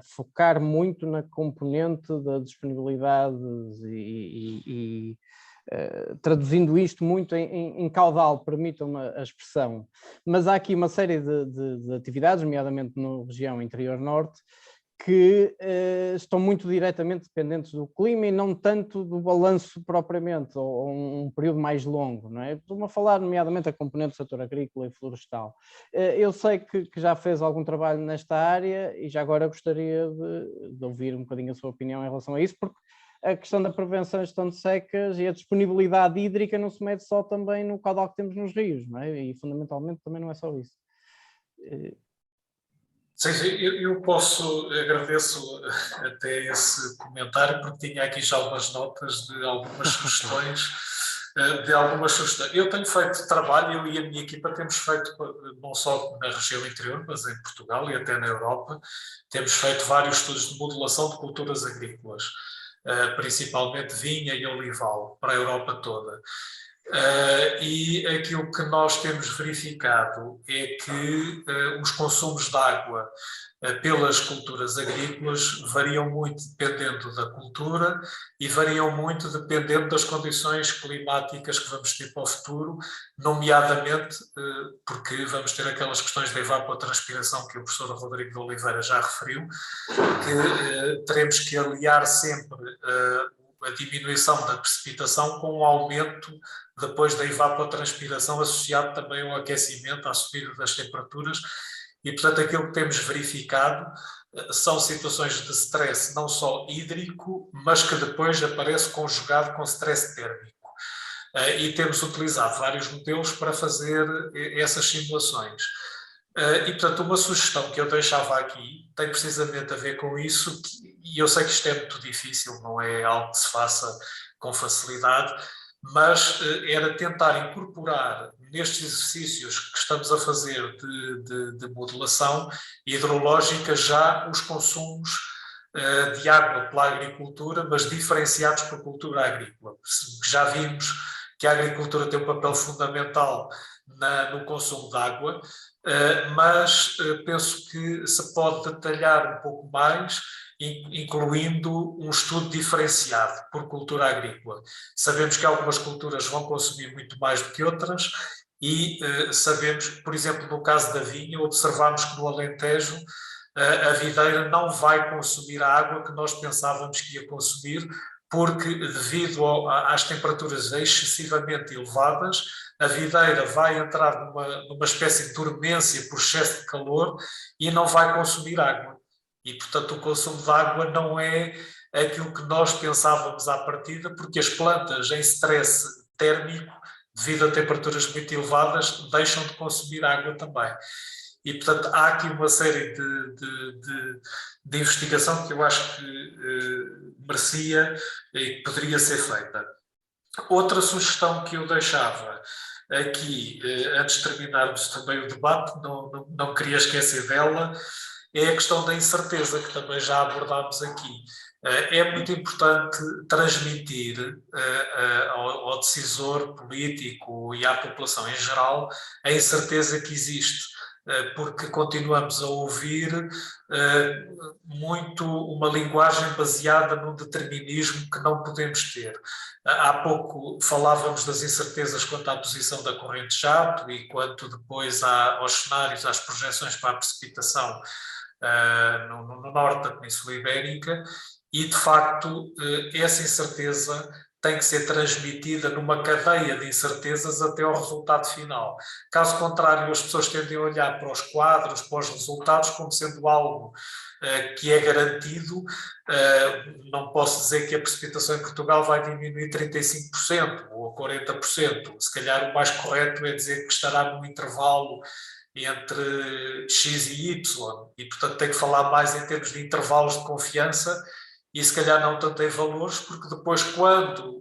Speaker 2: focar muito na componente da disponibilidade e traduzindo isto muito em caudal, permitam-me a expressão, mas há aqui uma série de atividades, nomeadamente na região interior norte, que estão muito diretamente dependentes do clima e não tanto do balanço propriamente, ou um período mais longo, não é? Estou-me a falar nomeadamente da componente do setor agrícola e florestal. Eu sei que já fez algum trabalho nesta área e já agora gostaria de ouvir um bocadinho a sua opinião em relação a isso, porque a questão da prevenção e gestão de secas e a disponibilidade hídrica não se mede só também no caudal que temos nos rios, não é? E fundamentalmente também não é só isso.
Speaker 4: Sim, eu agradeço até esse comentário, porque tinha aqui já algumas notas de algumas sugestões. Eu tenho feito trabalho, eu e a minha equipa temos feito, não só na região interior, mas em Portugal e até na Europa, temos feito vários estudos de modulação de culturas agrícolas, principalmente vinha e olival, para a Europa toda. E aquilo que nós temos verificado é que os consumos de água pelas culturas agrícolas variam muito dependendo da cultura e variam muito dependendo das condições climáticas que vamos ter para o futuro, nomeadamente porque vamos ter aquelas questões da evapotranspiração que o professor Rodrigo de Oliveira já referiu, que teremos que aliar sempre a diminuição da precipitação com o aumento depois da evapotranspiração associado também ao aquecimento, à subida das temperaturas, e portanto aquilo que temos verificado são situações de stress não só hídrico, mas que depois aparece conjugado com stress térmico. E temos utilizado vários modelos para fazer essas simulações. E portanto uma sugestão que eu deixava aqui tem precisamente a ver com isso, e eu sei que isto é muito difícil, não é algo que se faça com facilidade, mas era tentar incorporar nestes exercícios que estamos a fazer de modelação hidrológica já os consumos de água pela agricultura, mas diferenciados por cultura agrícola. Já vimos que a agricultura tem um papel fundamental no consumo de água, mas penso que se pode detalhar um pouco mais, incluindo um estudo diferenciado por cultura agrícola. Sabemos que algumas culturas vão consumir muito mais do que outras e sabemos, por exemplo, no caso da vinha, observamos que no Alentejo a videira não vai consumir a água que nós pensávamos que ia consumir, porque devido às temperaturas excessivamente elevadas, a videira vai entrar numa espécie de dormência por excesso de calor e não vai consumir água. E, portanto, o consumo de água não é aquilo que nós pensávamos à partida, porque as plantas em stress térmico, devido a temperaturas muito elevadas, deixam de consumir água também. E, portanto, há aqui uma série de investigação que eu acho que merecia e que poderia ser feita. Outra sugestão que eu deixava aqui, antes de terminarmos também o debate, não queria esquecer dela, é a questão da incerteza, que também já abordámos aqui. É muito importante transmitir ao decisor político e à população em geral a incerteza que existe, porque continuamos a ouvir muito uma linguagem baseada num determinismo que não podemos ter. Há pouco falávamos das incertezas quanto à posição da corrente jato e quanto depois aos cenários, às projeções para a precipitação no norte da Península Ibérica, e de facto essa incerteza tem que ser transmitida numa cadeia de incertezas até ao resultado final. Caso contrário, as pessoas tendem a olhar para os quadros, para os resultados, como sendo algo que é garantido. Não posso dizer que a precipitação em Portugal vai diminuir 35% ou 40%. Se calhar o mais correto é dizer que estará num intervalo entre X e Y, e portanto tem que falar mais em termos de intervalos de confiança e se calhar não tanto em valores, porque depois quando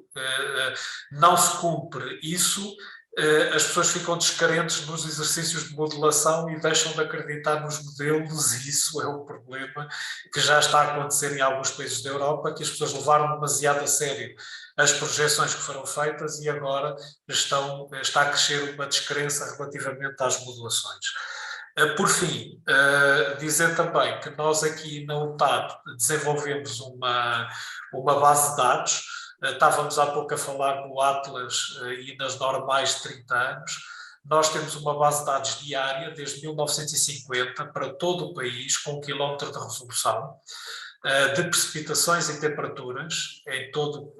Speaker 4: não se cumpre isso, as pessoas ficam descrentes nos exercícios de modelação e deixam de acreditar nos modelos, e isso é um problema que já está a acontecer em alguns países da Europa, que as pessoas levaram demasiado a sério as projeções que foram feitas e agora está a crescer uma descrença relativamente às modulações. Por fim, dizer também que nós aqui na UTAD desenvolvemos uma base de dados. Estávamos há pouco a falar no Atlas e nas normais de 30 anos. nós temos uma base de dados diária desde 1950 para todo o país, com 1 quilómetro de resolução, de precipitações e temperaturas em todo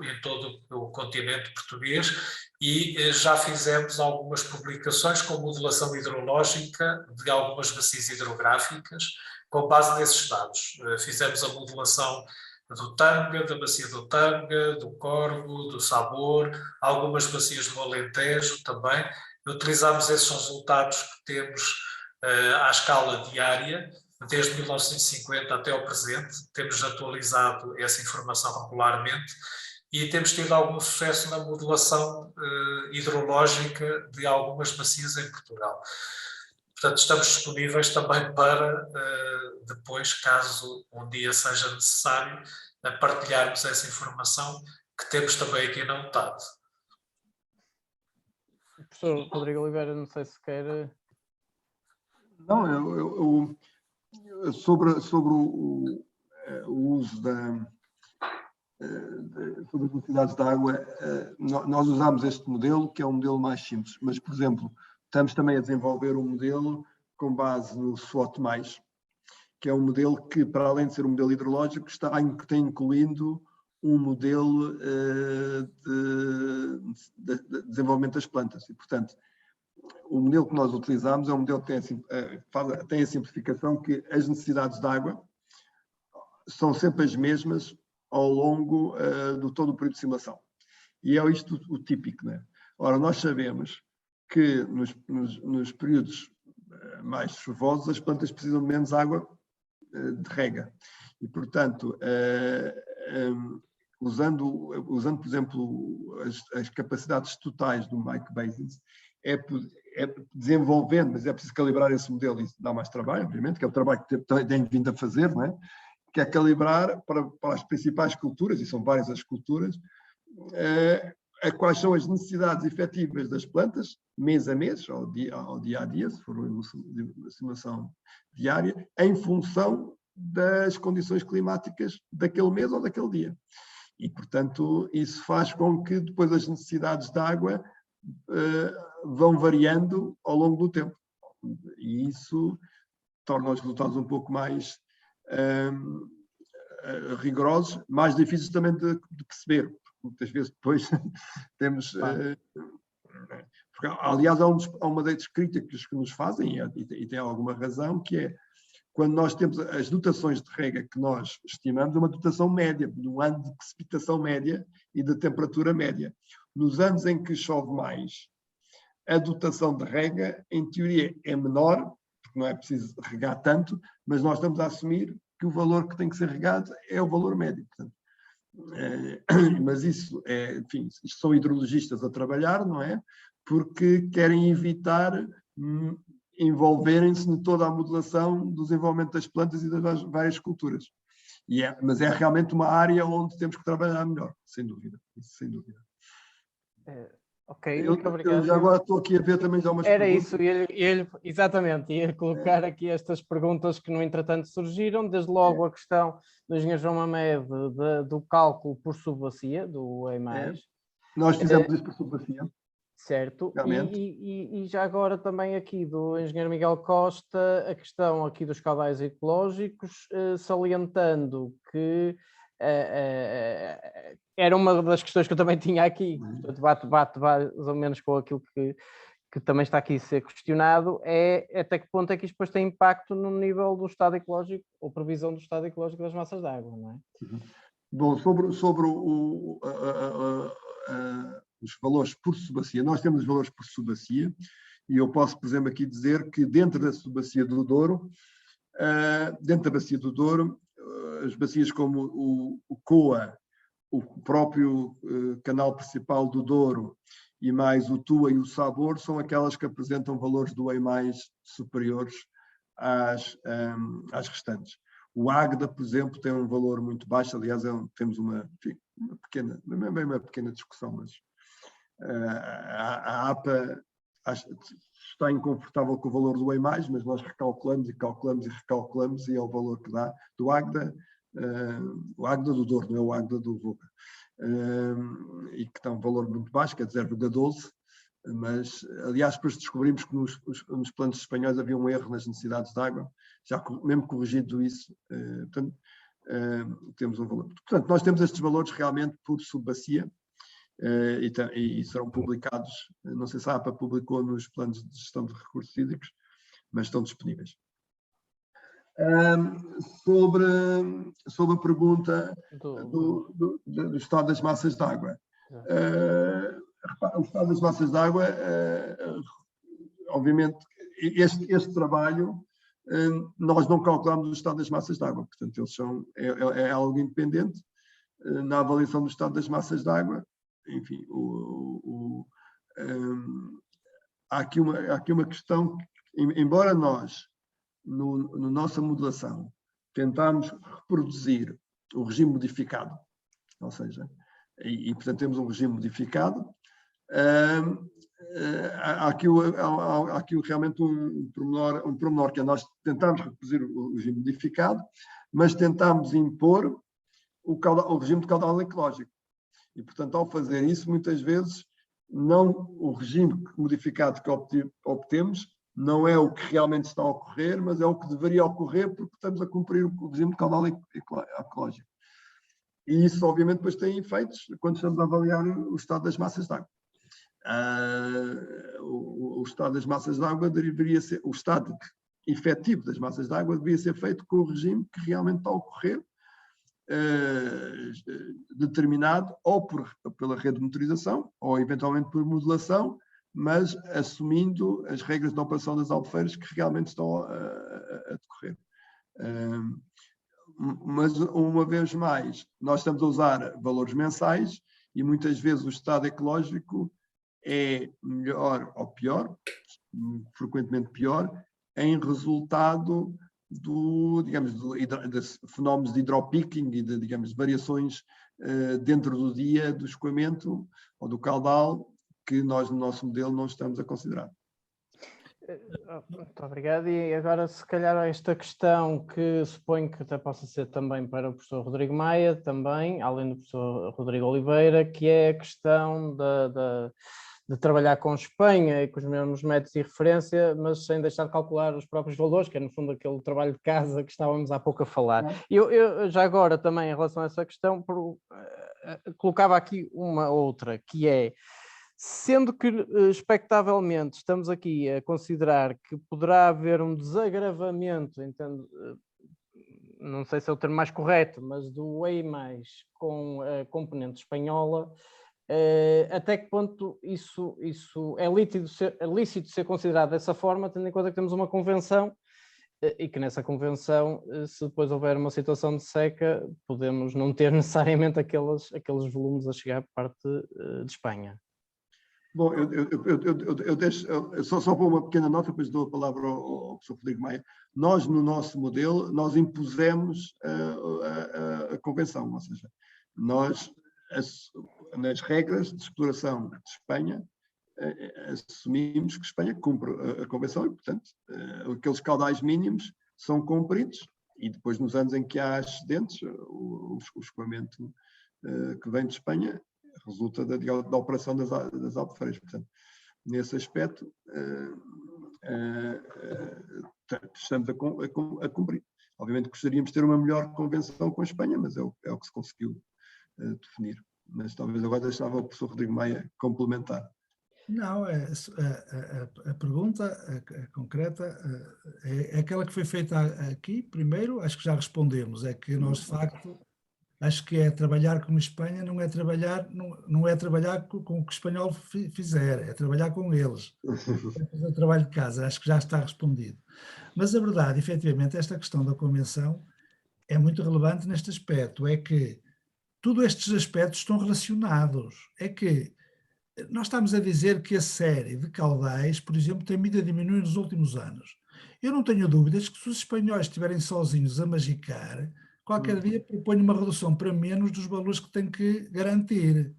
Speaker 4: o continente português, e já fizemos algumas publicações com modelação hidrológica de algumas bacias hidrográficas com base nesses dados. Fizemos a modelação do Tâmega, da bacia do Tâmega, do Corgo, do Sabor, algumas bacias do Alentejo também. Utilizámos esses resultados que temos à escala diária, desde 1950 até ao presente. Temos atualizado essa informação regularmente e temos tido algum sucesso na modelação hidrológica de algumas bacias em Portugal. Portanto, estamos disponíveis também para, depois, caso um dia seja necessário, partilharmos essa informação que temos também aqui na UNTAD.
Speaker 2: Professor Rodrigo Oliveira, não sei se quer...
Speaker 3: Não, sobre o uso sobre as necessidades de água, nós usamos este modelo, que é um modelo mais simples, mas, por exemplo, estamos também a desenvolver um modelo com base no SWOT+, que é um modelo que, para além de ser um modelo hidrológico, está incluindo um modelo de desenvolvimento das plantas. E, portanto, o modelo que nós utilizamos é um modelo que tem a simplificação que as necessidades de água são sempre as mesmas ao longo do todo o período de simulação. E é isto o típico, né? Ora, nós sabemos que nos períodos mais chuvosos as plantas precisam de menos água de rega. E, portanto, usando, por exemplo, as capacidades totais do Mike Basins, é desenvolvendo, mas é preciso calibrar esse modelo, e isso dá mais trabalho, obviamente, que é o trabalho que tem vindo a fazer, não é? Que é calibrar para as principais culturas, e são várias as culturas, quais são as necessidades efetivas das plantas, mês a mês, ou dia a dia, se for uma simulação diária, em função das condições climáticas daquele mês ou daquele dia. E, portanto, isso faz com que depois as necessidades de água vão variando ao longo do tempo. E isso torna os resultados um pouco mais rigorosos, mais difíceis também de perceber, porque muitas vezes depois temos... porque, aliás, há uma das críticas que nos fazem, e tem alguma razão, que é quando nós temos as dotações de rega que nós estimamos, uma dotação média, de um ano de precipitação média e de temperatura média. Nos anos em que chove mais, a dotação de rega, em teoria, é menor, porque não é preciso regar tanto, mas nós estamos a assumir que o valor que tem que ser regado é o valor médio. Portanto, mas isso, enfim, isto são hidrologistas a trabalhar, não é? Porque querem evitar envolverem-se em toda a modelação do desenvolvimento das plantas e das várias culturas. Mas é realmente uma área onde temos que trabalhar melhor, sem dúvida. Isso, sem dúvida.
Speaker 2: Ok, muito obrigado.
Speaker 3: Eu já agora estou aqui a ver também já umas
Speaker 2: perguntas.
Speaker 3: Era
Speaker 2: isso, exatamente, ia colocar aqui estas perguntas que no entretanto surgiram, desde logo a questão do engenheiro João Mamed do cálculo por subbacia, do E+.
Speaker 3: Nós fizemos isso por subbacia.
Speaker 2: Certo, e já agora também aqui do engenheiro Miguel Costa, a questão aqui dos caudais ecológicos, salientando que era uma das questões que eu também tinha aqui, portanto bate mais ou menos com aquilo que também está aqui a ser questionado, é até que ponto é que isto depois tem impacto no nível do estado ecológico, ou previsão do estado ecológico das massas de água, não é?
Speaker 3: Bom, sobre os valores por subbacia, nós temos os valores por subbacia, e eu posso, por exemplo, aqui dizer que dentro da subbacia do Douro, dentro da bacia do Douro, as bacias como o Coa, o próprio canal principal do Douro, e mais o Tua e o Sabor, são aquelas que apresentam valores do E+ superiores às restantes. O Águeda, por exemplo, tem um valor muito baixo, aliás, temos uma pequena discussão, mas a APA está inconfortável com o valor do E+, mas nós recalculamos e calculamos e recalculamos, e é o valor que dá do Águeda, o Águeda do Douro, não é o Águeda do Voga, e que dá um valor muito baixo, que é de 0,12, Mas, aliás, depois descobrimos que nos planos espanhóis havia um erro nas necessidades de água, já mesmo corrigido isso, portanto, temos um valor. Portanto, nós temos estes valores realmente por subbacia e serão publicados, não sei se a APA publicou nos planos de gestão de recursos hídricos, mas estão disponíveis. Sobre a pergunta do estado das massas de água. O estado das massas de água, obviamente, este trabalho, nós não calculamos o estado das massas de água, portanto, eles é algo independente na avaliação do estado das massas de água. Enfim, há aqui uma questão que, embora nós, na nossa modelação, tentarmos reproduzir o regime modificado, ou seja, portanto temos um regime modificado, há aqui realmente um pormenor que nós tentamos reproduzir o regime modificado, mas tentamos impor o regime de caudal ecológico. E, portanto, ao fazer isso, muitas vezes, não o regime modificado que obtemos não é o que realmente está a ocorrer, mas é o que deveria ocorrer porque estamos a cumprir o regime de caudal ecológico. E isso, obviamente, depois tem efeitos quando estamos a avaliar o estado das massas de água. O estado das massas de água deveria ser, o estado efetivo das massas de água deveria ser feito com o regime que realmente está a ocorrer, determinado ou pela rede de motorização ou eventualmente por modelação, mas assumindo as regras de operação das albufeiras que realmente estão a decorrer. Mas, uma vez mais, nós estamos a usar valores mensais e muitas vezes o estado ecológico é melhor ou pior, frequentemente pior, em resultado de fenómenos de hidropicking e de variações dentro do dia do escoamento ou do caudal que nós, no nosso modelo, não estamos a considerar.
Speaker 2: Muito obrigado. E agora, se calhar, esta questão que suponho que até possa ser também para o professor Rodrigo Maia, também, além do professor Rodrigo Oliveira, que é a questão de trabalhar com Espanha e com os mesmos métodos de referência, mas sem deixar de calcular os próprios valores, que é, no fundo, aquele trabalho de casa que estávamos há pouco a falar. Eu já agora, também, em relação a essa questão, colocava aqui uma outra, que é, sendo que, expectavelmente, estamos aqui a considerar que poderá haver um desagravamento, entendo, não sei se é o termo mais correto, mas do EI+, com a componente espanhola, até que ponto isso é lícito ser considerado dessa forma, tendo em conta que temos uma convenção e que nessa convenção, se depois houver uma situação de seca, podemos não ter necessariamente aqueles volumes a chegar por parte de Espanha.
Speaker 3: Bom, eu deixo, só para uma pequena nota, depois dou a palavra ao professor Rodrigo Maia. Nós, no nosso modelo, nós impusemos a convenção, ou seja, nós, nas regras de exploração de Espanha, assumimos que Espanha cumpre a convenção e, portanto, aqueles caudais mínimos são cumpridos e depois, nos anos em que há excedentes, o escoamento que vem de Espanha resulta da operação das albufeiras. Portanto, nesse aspecto, estamos a cumprir. Obviamente gostaríamos de ter uma melhor convenção com a Espanha, mas é o que se conseguiu definir. Mas talvez agora deixava o professor Rodrigo Maia complementar.
Speaker 5: Não, a pergunta concreta é aquela que foi feita aqui. Primeiro, acho que já respondemos, é que nós, de facto, acho que trabalhar com a Espanha não é trabalhar com o que o espanhol fizer, é trabalhar com eles. É fazer o trabalho de casa, acho que já está respondido. Mas a verdade, efetivamente, esta questão da convenção é muito relevante neste aspecto, é que todos estes aspectos estão relacionados. É que nós estamos a dizer que a série de caudais, por exemplo, tem vindo a diminuir nos últimos anos. Eu não tenho dúvidas que se os espanhóis estiverem sozinhos a magicar, qualquer dia proponho uma redução para menos dos valores que têm que garantir.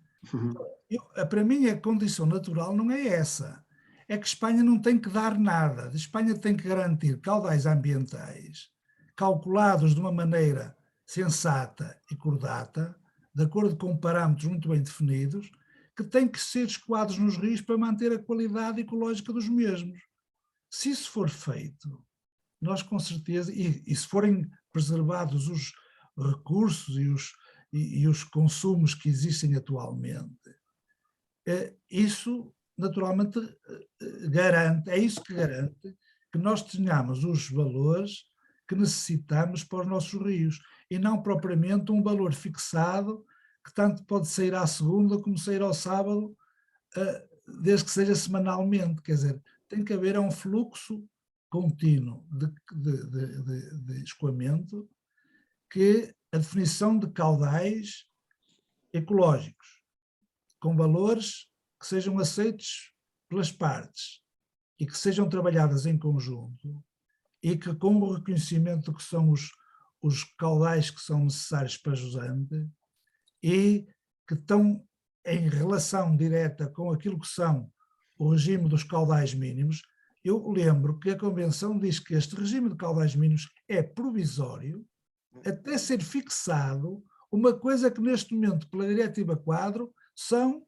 Speaker 5: Para mim, a condição natural não é essa. É que Espanha não tem que dar nada. A Espanha tem que garantir caudais ambientais calculados de uma maneira sensata e cordata, de acordo com parâmetros muito bem definidos, que têm que ser escoados nos rios para manter a qualidade ecológica dos mesmos. Se isso for feito, nós com certeza, e se forem preservados os recursos e os consumos que existem atualmente, isso naturalmente garante, é isso que garante que nós tenhamos os valores que necessitamos para os nossos rios, e não propriamente um valor fixado que tanto pode sair à segunda como sair ao sábado, desde que seja semanalmente. Quer dizer, tem que haver um fluxo contínuo de escoamento, que a definição de caudais ecológicos, com valores que sejam aceitos pelas partes e que sejam trabalhadas em conjunto, e que com o reconhecimento que são os caudais que são necessários para jusante e que estão em relação direta com aquilo que são o regime dos caudais mínimos. Eu lembro que a Convenção diz que este regime de caudais mínimos é provisório até ser fixado uma coisa que neste momento, pela Diretiva Quadro, são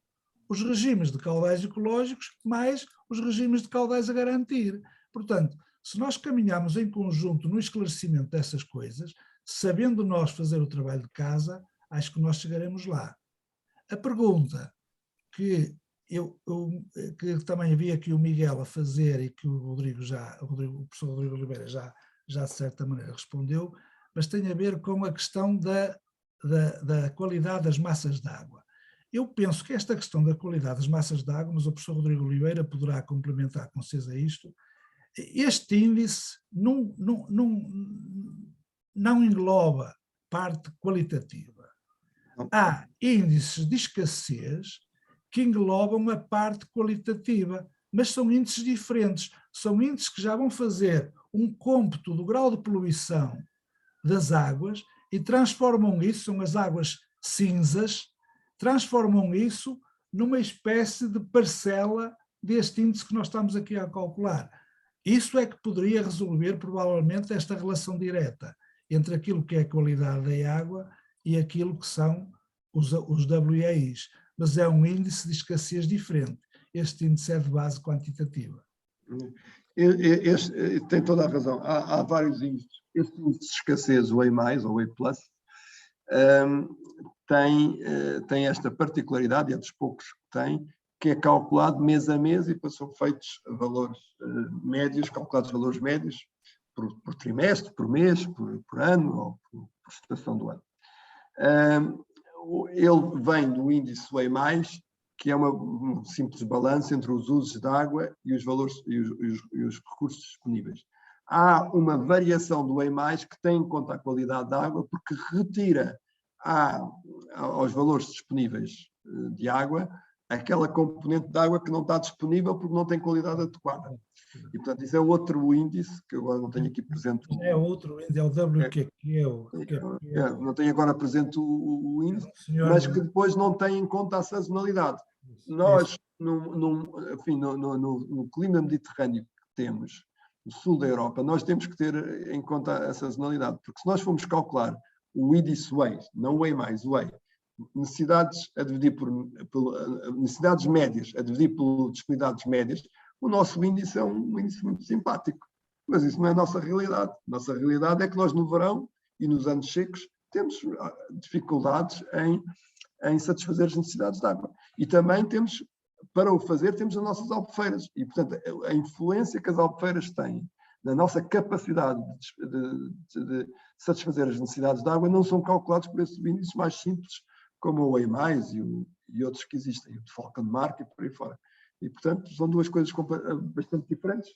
Speaker 5: os regimes de caudais ecológicos mais os regimes de caudais a garantir. Portanto, se nós caminharmos em conjunto no esclarecimento dessas coisas, sabendo nós fazer o trabalho de casa, acho que nós chegaremos lá. A pergunta que que também havia aqui o Miguel a fazer e que o professor Rodrigo Oliveira já de certa maneira respondeu, mas tem a ver com a questão da qualidade das massas de água. Eu penso que esta questão da qualidade das massas de água, mas o professor Rodrigo Oliveira poderá complementar com certeza isto, este índice não engloba parte qualitativa. Há índices de escassez que englobam a parte qualitativa, mas são índices diferentes. São índices que já vão fazer um cômputo do grau de poluição das águas e transformam isso, são as águas cinzas, transformam isso numa espécie de parcela deste índice que nós estamos aqui a calcular. Isso é que poderia resolver, provavelmente, esta relação direta entre aquilo que é a qualidade da água e aquilo que são os WEIs. Mas é um índice de escassez diferente. Este índice é de base quantitativa.
Speaker 3: Tem toda a razão. Há vários índices. Este índice de escassez, o E+, ou E+, tem esta particularidade, e é dos poucos que tem, que é calculado mês a mês e são feitos valores médios, calculados valores médios por trimestre, por mês, por ano ou por estação do ano. Ele vem do índice E+, que é um simples balanço entre os usos de água e os valores e os recursos disponíveis. Há uma variação do E+, que tem em conta a qualidade da água, porque retira aos valores disponíveis de água aquela componente de água que não está disponível porque não tem qualidade adequada. E, portanto, isso é outro índice, que agora não tenho aqui presente.
Speaker 5: É outro índice, é o WQQ.
Speaker 3: Não tenho agora presente o índice, mas que depois não tem em conta a sazonalidade. Nós, no clima mediterrâneo que temos, no sul da Europa, nós temos que ter em conta a sazonalidade, porque se nós formos calcular o índice WEI, não o E+, o WEI, necessidades a dividir necessidades médias a dividir por disponibilidades médias, o nosso índice é um índice muito simpático. Mas isso não é a nossa realidade. A nossa realidade é que nós no verão e nos anos secos temos dificuldades em satisfazer as necessidades de água. E também temos, para o fazer, temos as nossas albufeiras. E, portanto, a influência que as albufeiras têm na nossa capacidade de satisfazer as necessidades de água não são calculados por esses índices mais simples, como o E+, e outros que existem, o de Falkenmark e por aí fora. E, portanto, são duas coisas bastante diferentes.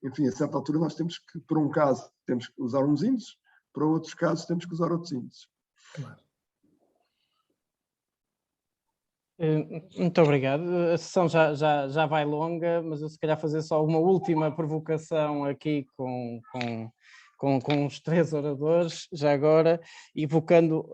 Speaker 3: Enfim, a certa altura nós temos que, por um caso, temos que usar uns índices, para outros casos temos que usar outros índices.
Speaker 5: Claro.
Speaker 2: Muito obrigado. A sessão já vai longa, mas eu se calhar fazer só uma última provocação aqui com os três oradores, já agora, evocando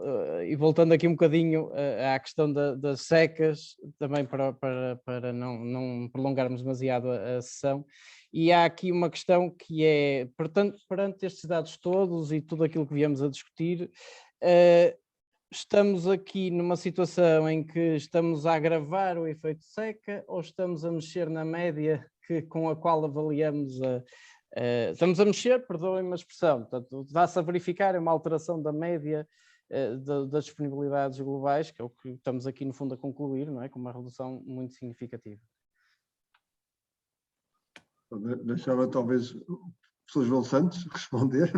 Speaker 2: e voltando aqui um bocadinho à questão das secas, também para não prolongarmos demasiado a sessão. E há aqui uma questão que é, portanto, perante estes dados todos e tudo aquilo que viemos a discutir, estamos aqui numa situação em que estamos a agravar o efeito seca ou estamos a mexer na média com a qual avaliamos estamos a mexer, perdoem-me a expressão, portanto, dá-se a verificar uma alteração da média das disponibilidades globais, que é o que estamos aqui no fundo a concluir, não é? Com uma redução muito significativa.
Speaker 3: Deixava talvez o professor João Santos responder.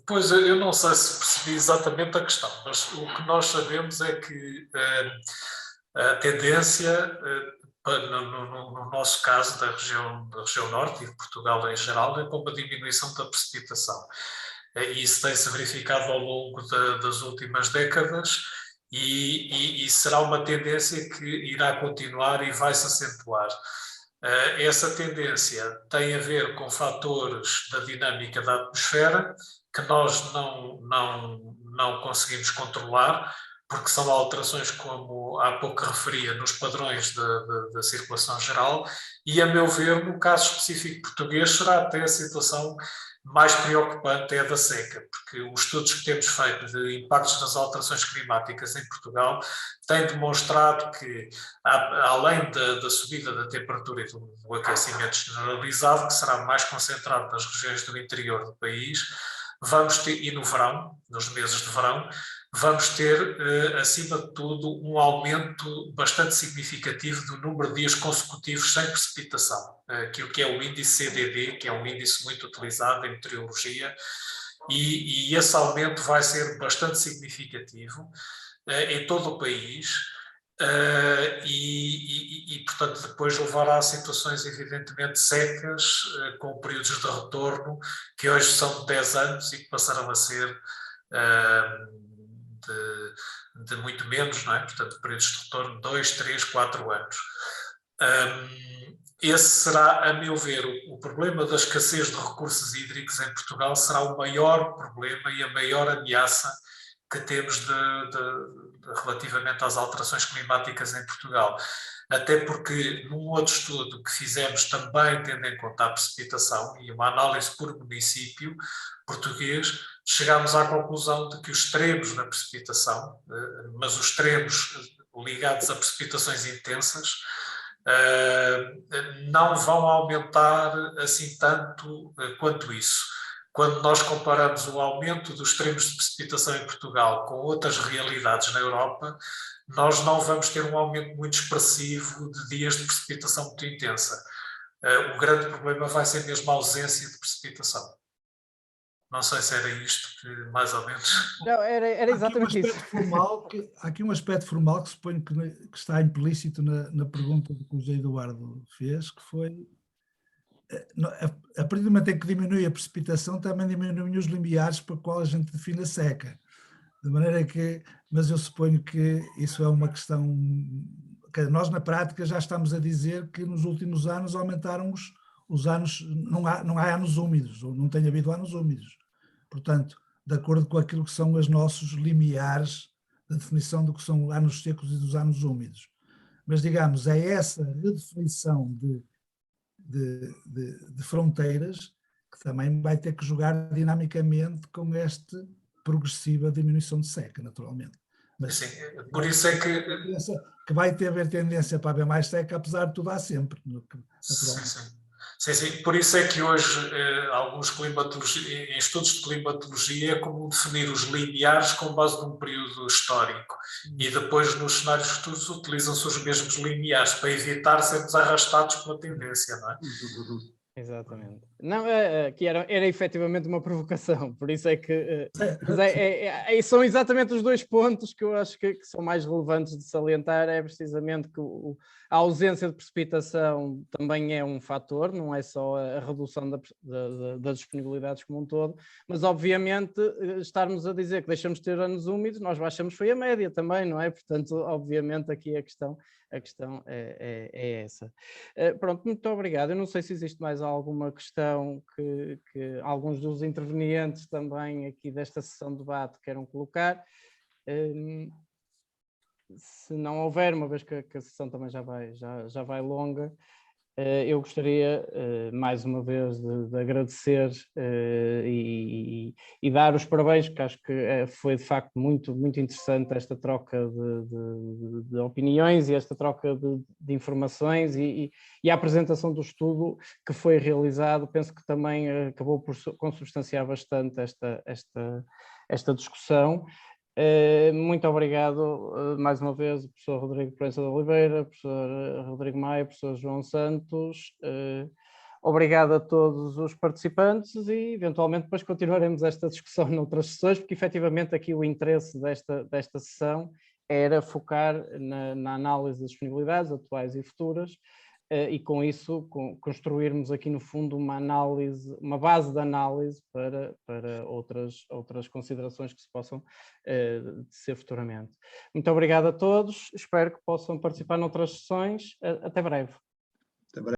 Speaker 4: Pois eu não sei se percebi exatamente a questão, mas o que nós sabemos é que a tendência, no nosso caso da região norte e de Portugal em geral, é para uma diminuição da precipitação. E isso tem-se verificado ao longo das últimas décadas e será uma tendência que irá continuar e vai se acentuar. Essa tendência tem a ver com fatores da dinâmica da atmosfera que nós não conseguimos controlar, porque são alterações, como há pouco referia, nos padrões da circulação geral, e, a meu ver, no caso específico português, será até a situação mais preocupante é a da seca, porque os estudos que temos feito de impactos das alterações climáticas em Portugal têm demonstrado que, além da subida da temperatura e do aquecimento generalizado, que será mais concentrado nas regiões do interior do país, vamos ter, e no verão, nos meses de verão, vamos ter, acima de tudo, um aumento bastante significativo do número de dias consecutivos sem precipitação, aquilo que é o índice CDD, que é um índice muito utilizado em meteorologia, e esse aumento vai ser bastante significativo em todo o país, portanto, depois levará a situações evidentemente secas, com períodos de retorno que hoje são de 10 anos e que passarão a ser de muito menos, não é? Portanto, períodos de retorno de 2, 3, 4 anos. Esse será, a meu ver, o problema da escassez de recursos hídricos em Portugal será o maior problema e a maior ameaça que temos relativamente às alterações climáticas em Portugal. Até porque, num outro estudo que fizemos também tendo em conta a precipitação e uma análise por município português, chegámos à conclusão de que os extremos da precipitação, mas os extremos ligados a precipitações intensas, não vão aumentar assim tanto quanto isso. Quando nós comparamos o aumento dos extremos de precipitação em Portugal com outras realidades na Europa, nós não vamos ter um aumento muito expressivo de dias de precipitação muito intensa. O grande problema vai ser mesmo a ausência de precipitação. Não sei se era isto que, mais ou menos...
Speaker 2: Não, era exatamente isso.
Speaker 5: Há aqui um aspecto formal que suponho que está implícito na pergunta que o José Eduardo fez, que foi, a partir do momento em que diminui a precipitação, também diminuem os limiares para qual a gente define a seca. De maneira que, mas eu suponho que isso é uma questão, que nós na prática já estamos a dizer que nos últimos anos aumentaram os anos, não há anos úmidos, ou não tem havido anos úmidos. Portanto, de acordo com aquilo que são os nossos limiares de definição do que são anos secos e dos anos úmidos. Mas, digamos, é essa redefinição de fronteiras que também vai ter que jogar dinamicamente com esta progressiva diminuição de seca, naturalmente. Mas,
Speaker 4: sim, por isso é que
Speaker 5: vai haver tendência para haver mais seca, apesar de tudo há sempre.
Speaker 4: Sim, por isso é que hoje alguns em estudos de climatologia é comum definir os limiares com base num período histórico e depois nos cenários futuros utilizam-se os mesmos limiares para evitar sermos arrastados pela tendência, não é?
Speaker 2: Exatamente. Não, que era efetivamente uma provocação, por isso é que são exatamente os dois pontos que eu acho que são mais relevantes de salientar, é precisamente que a ausência de precipitação também é um fator, não é só a redução das disponibilidades como um todo, mas obviamente estarmos a dizer que deixamos de ter anos úmidos, nós baixamos foi a média também, não é? Portanto, obviamente aqui a questão é essa. Pronto, muito obrigado. Eu não sei se existe mais alguma questão que alguns dos intervenientes também aqui desta sessão de debate queiram colocar. Se não houver, uma vez que a sessão também já vai longa, Eu gostaria, mais uma vez, de agradecer e dar os parabéns, porque acho que foi de facto muito interessante esta troca de opiniões e esta troca de informações e a apresentação do estudo que foi realizado. Penso que também acabou por consubstanciar bastante esta discussão. Muito obrigado mais uma vez, professor Rodrigo Proença de Oliveira, professor Rodrigo Maia, professor João Santos. Obrigado a todos os participantes e eventualmente depois continuaremos esta discussão noutras sessões, porque efetivamente aqui o interesse desta sessão era focar na análise das disponibilidades atuais e futuras, e com isso construirmos aqui no fundo uma base de análise para outras considerações que se possam ser futuramente. Muito obrigado a todos, espero que possam participar noutras sessões, até breve.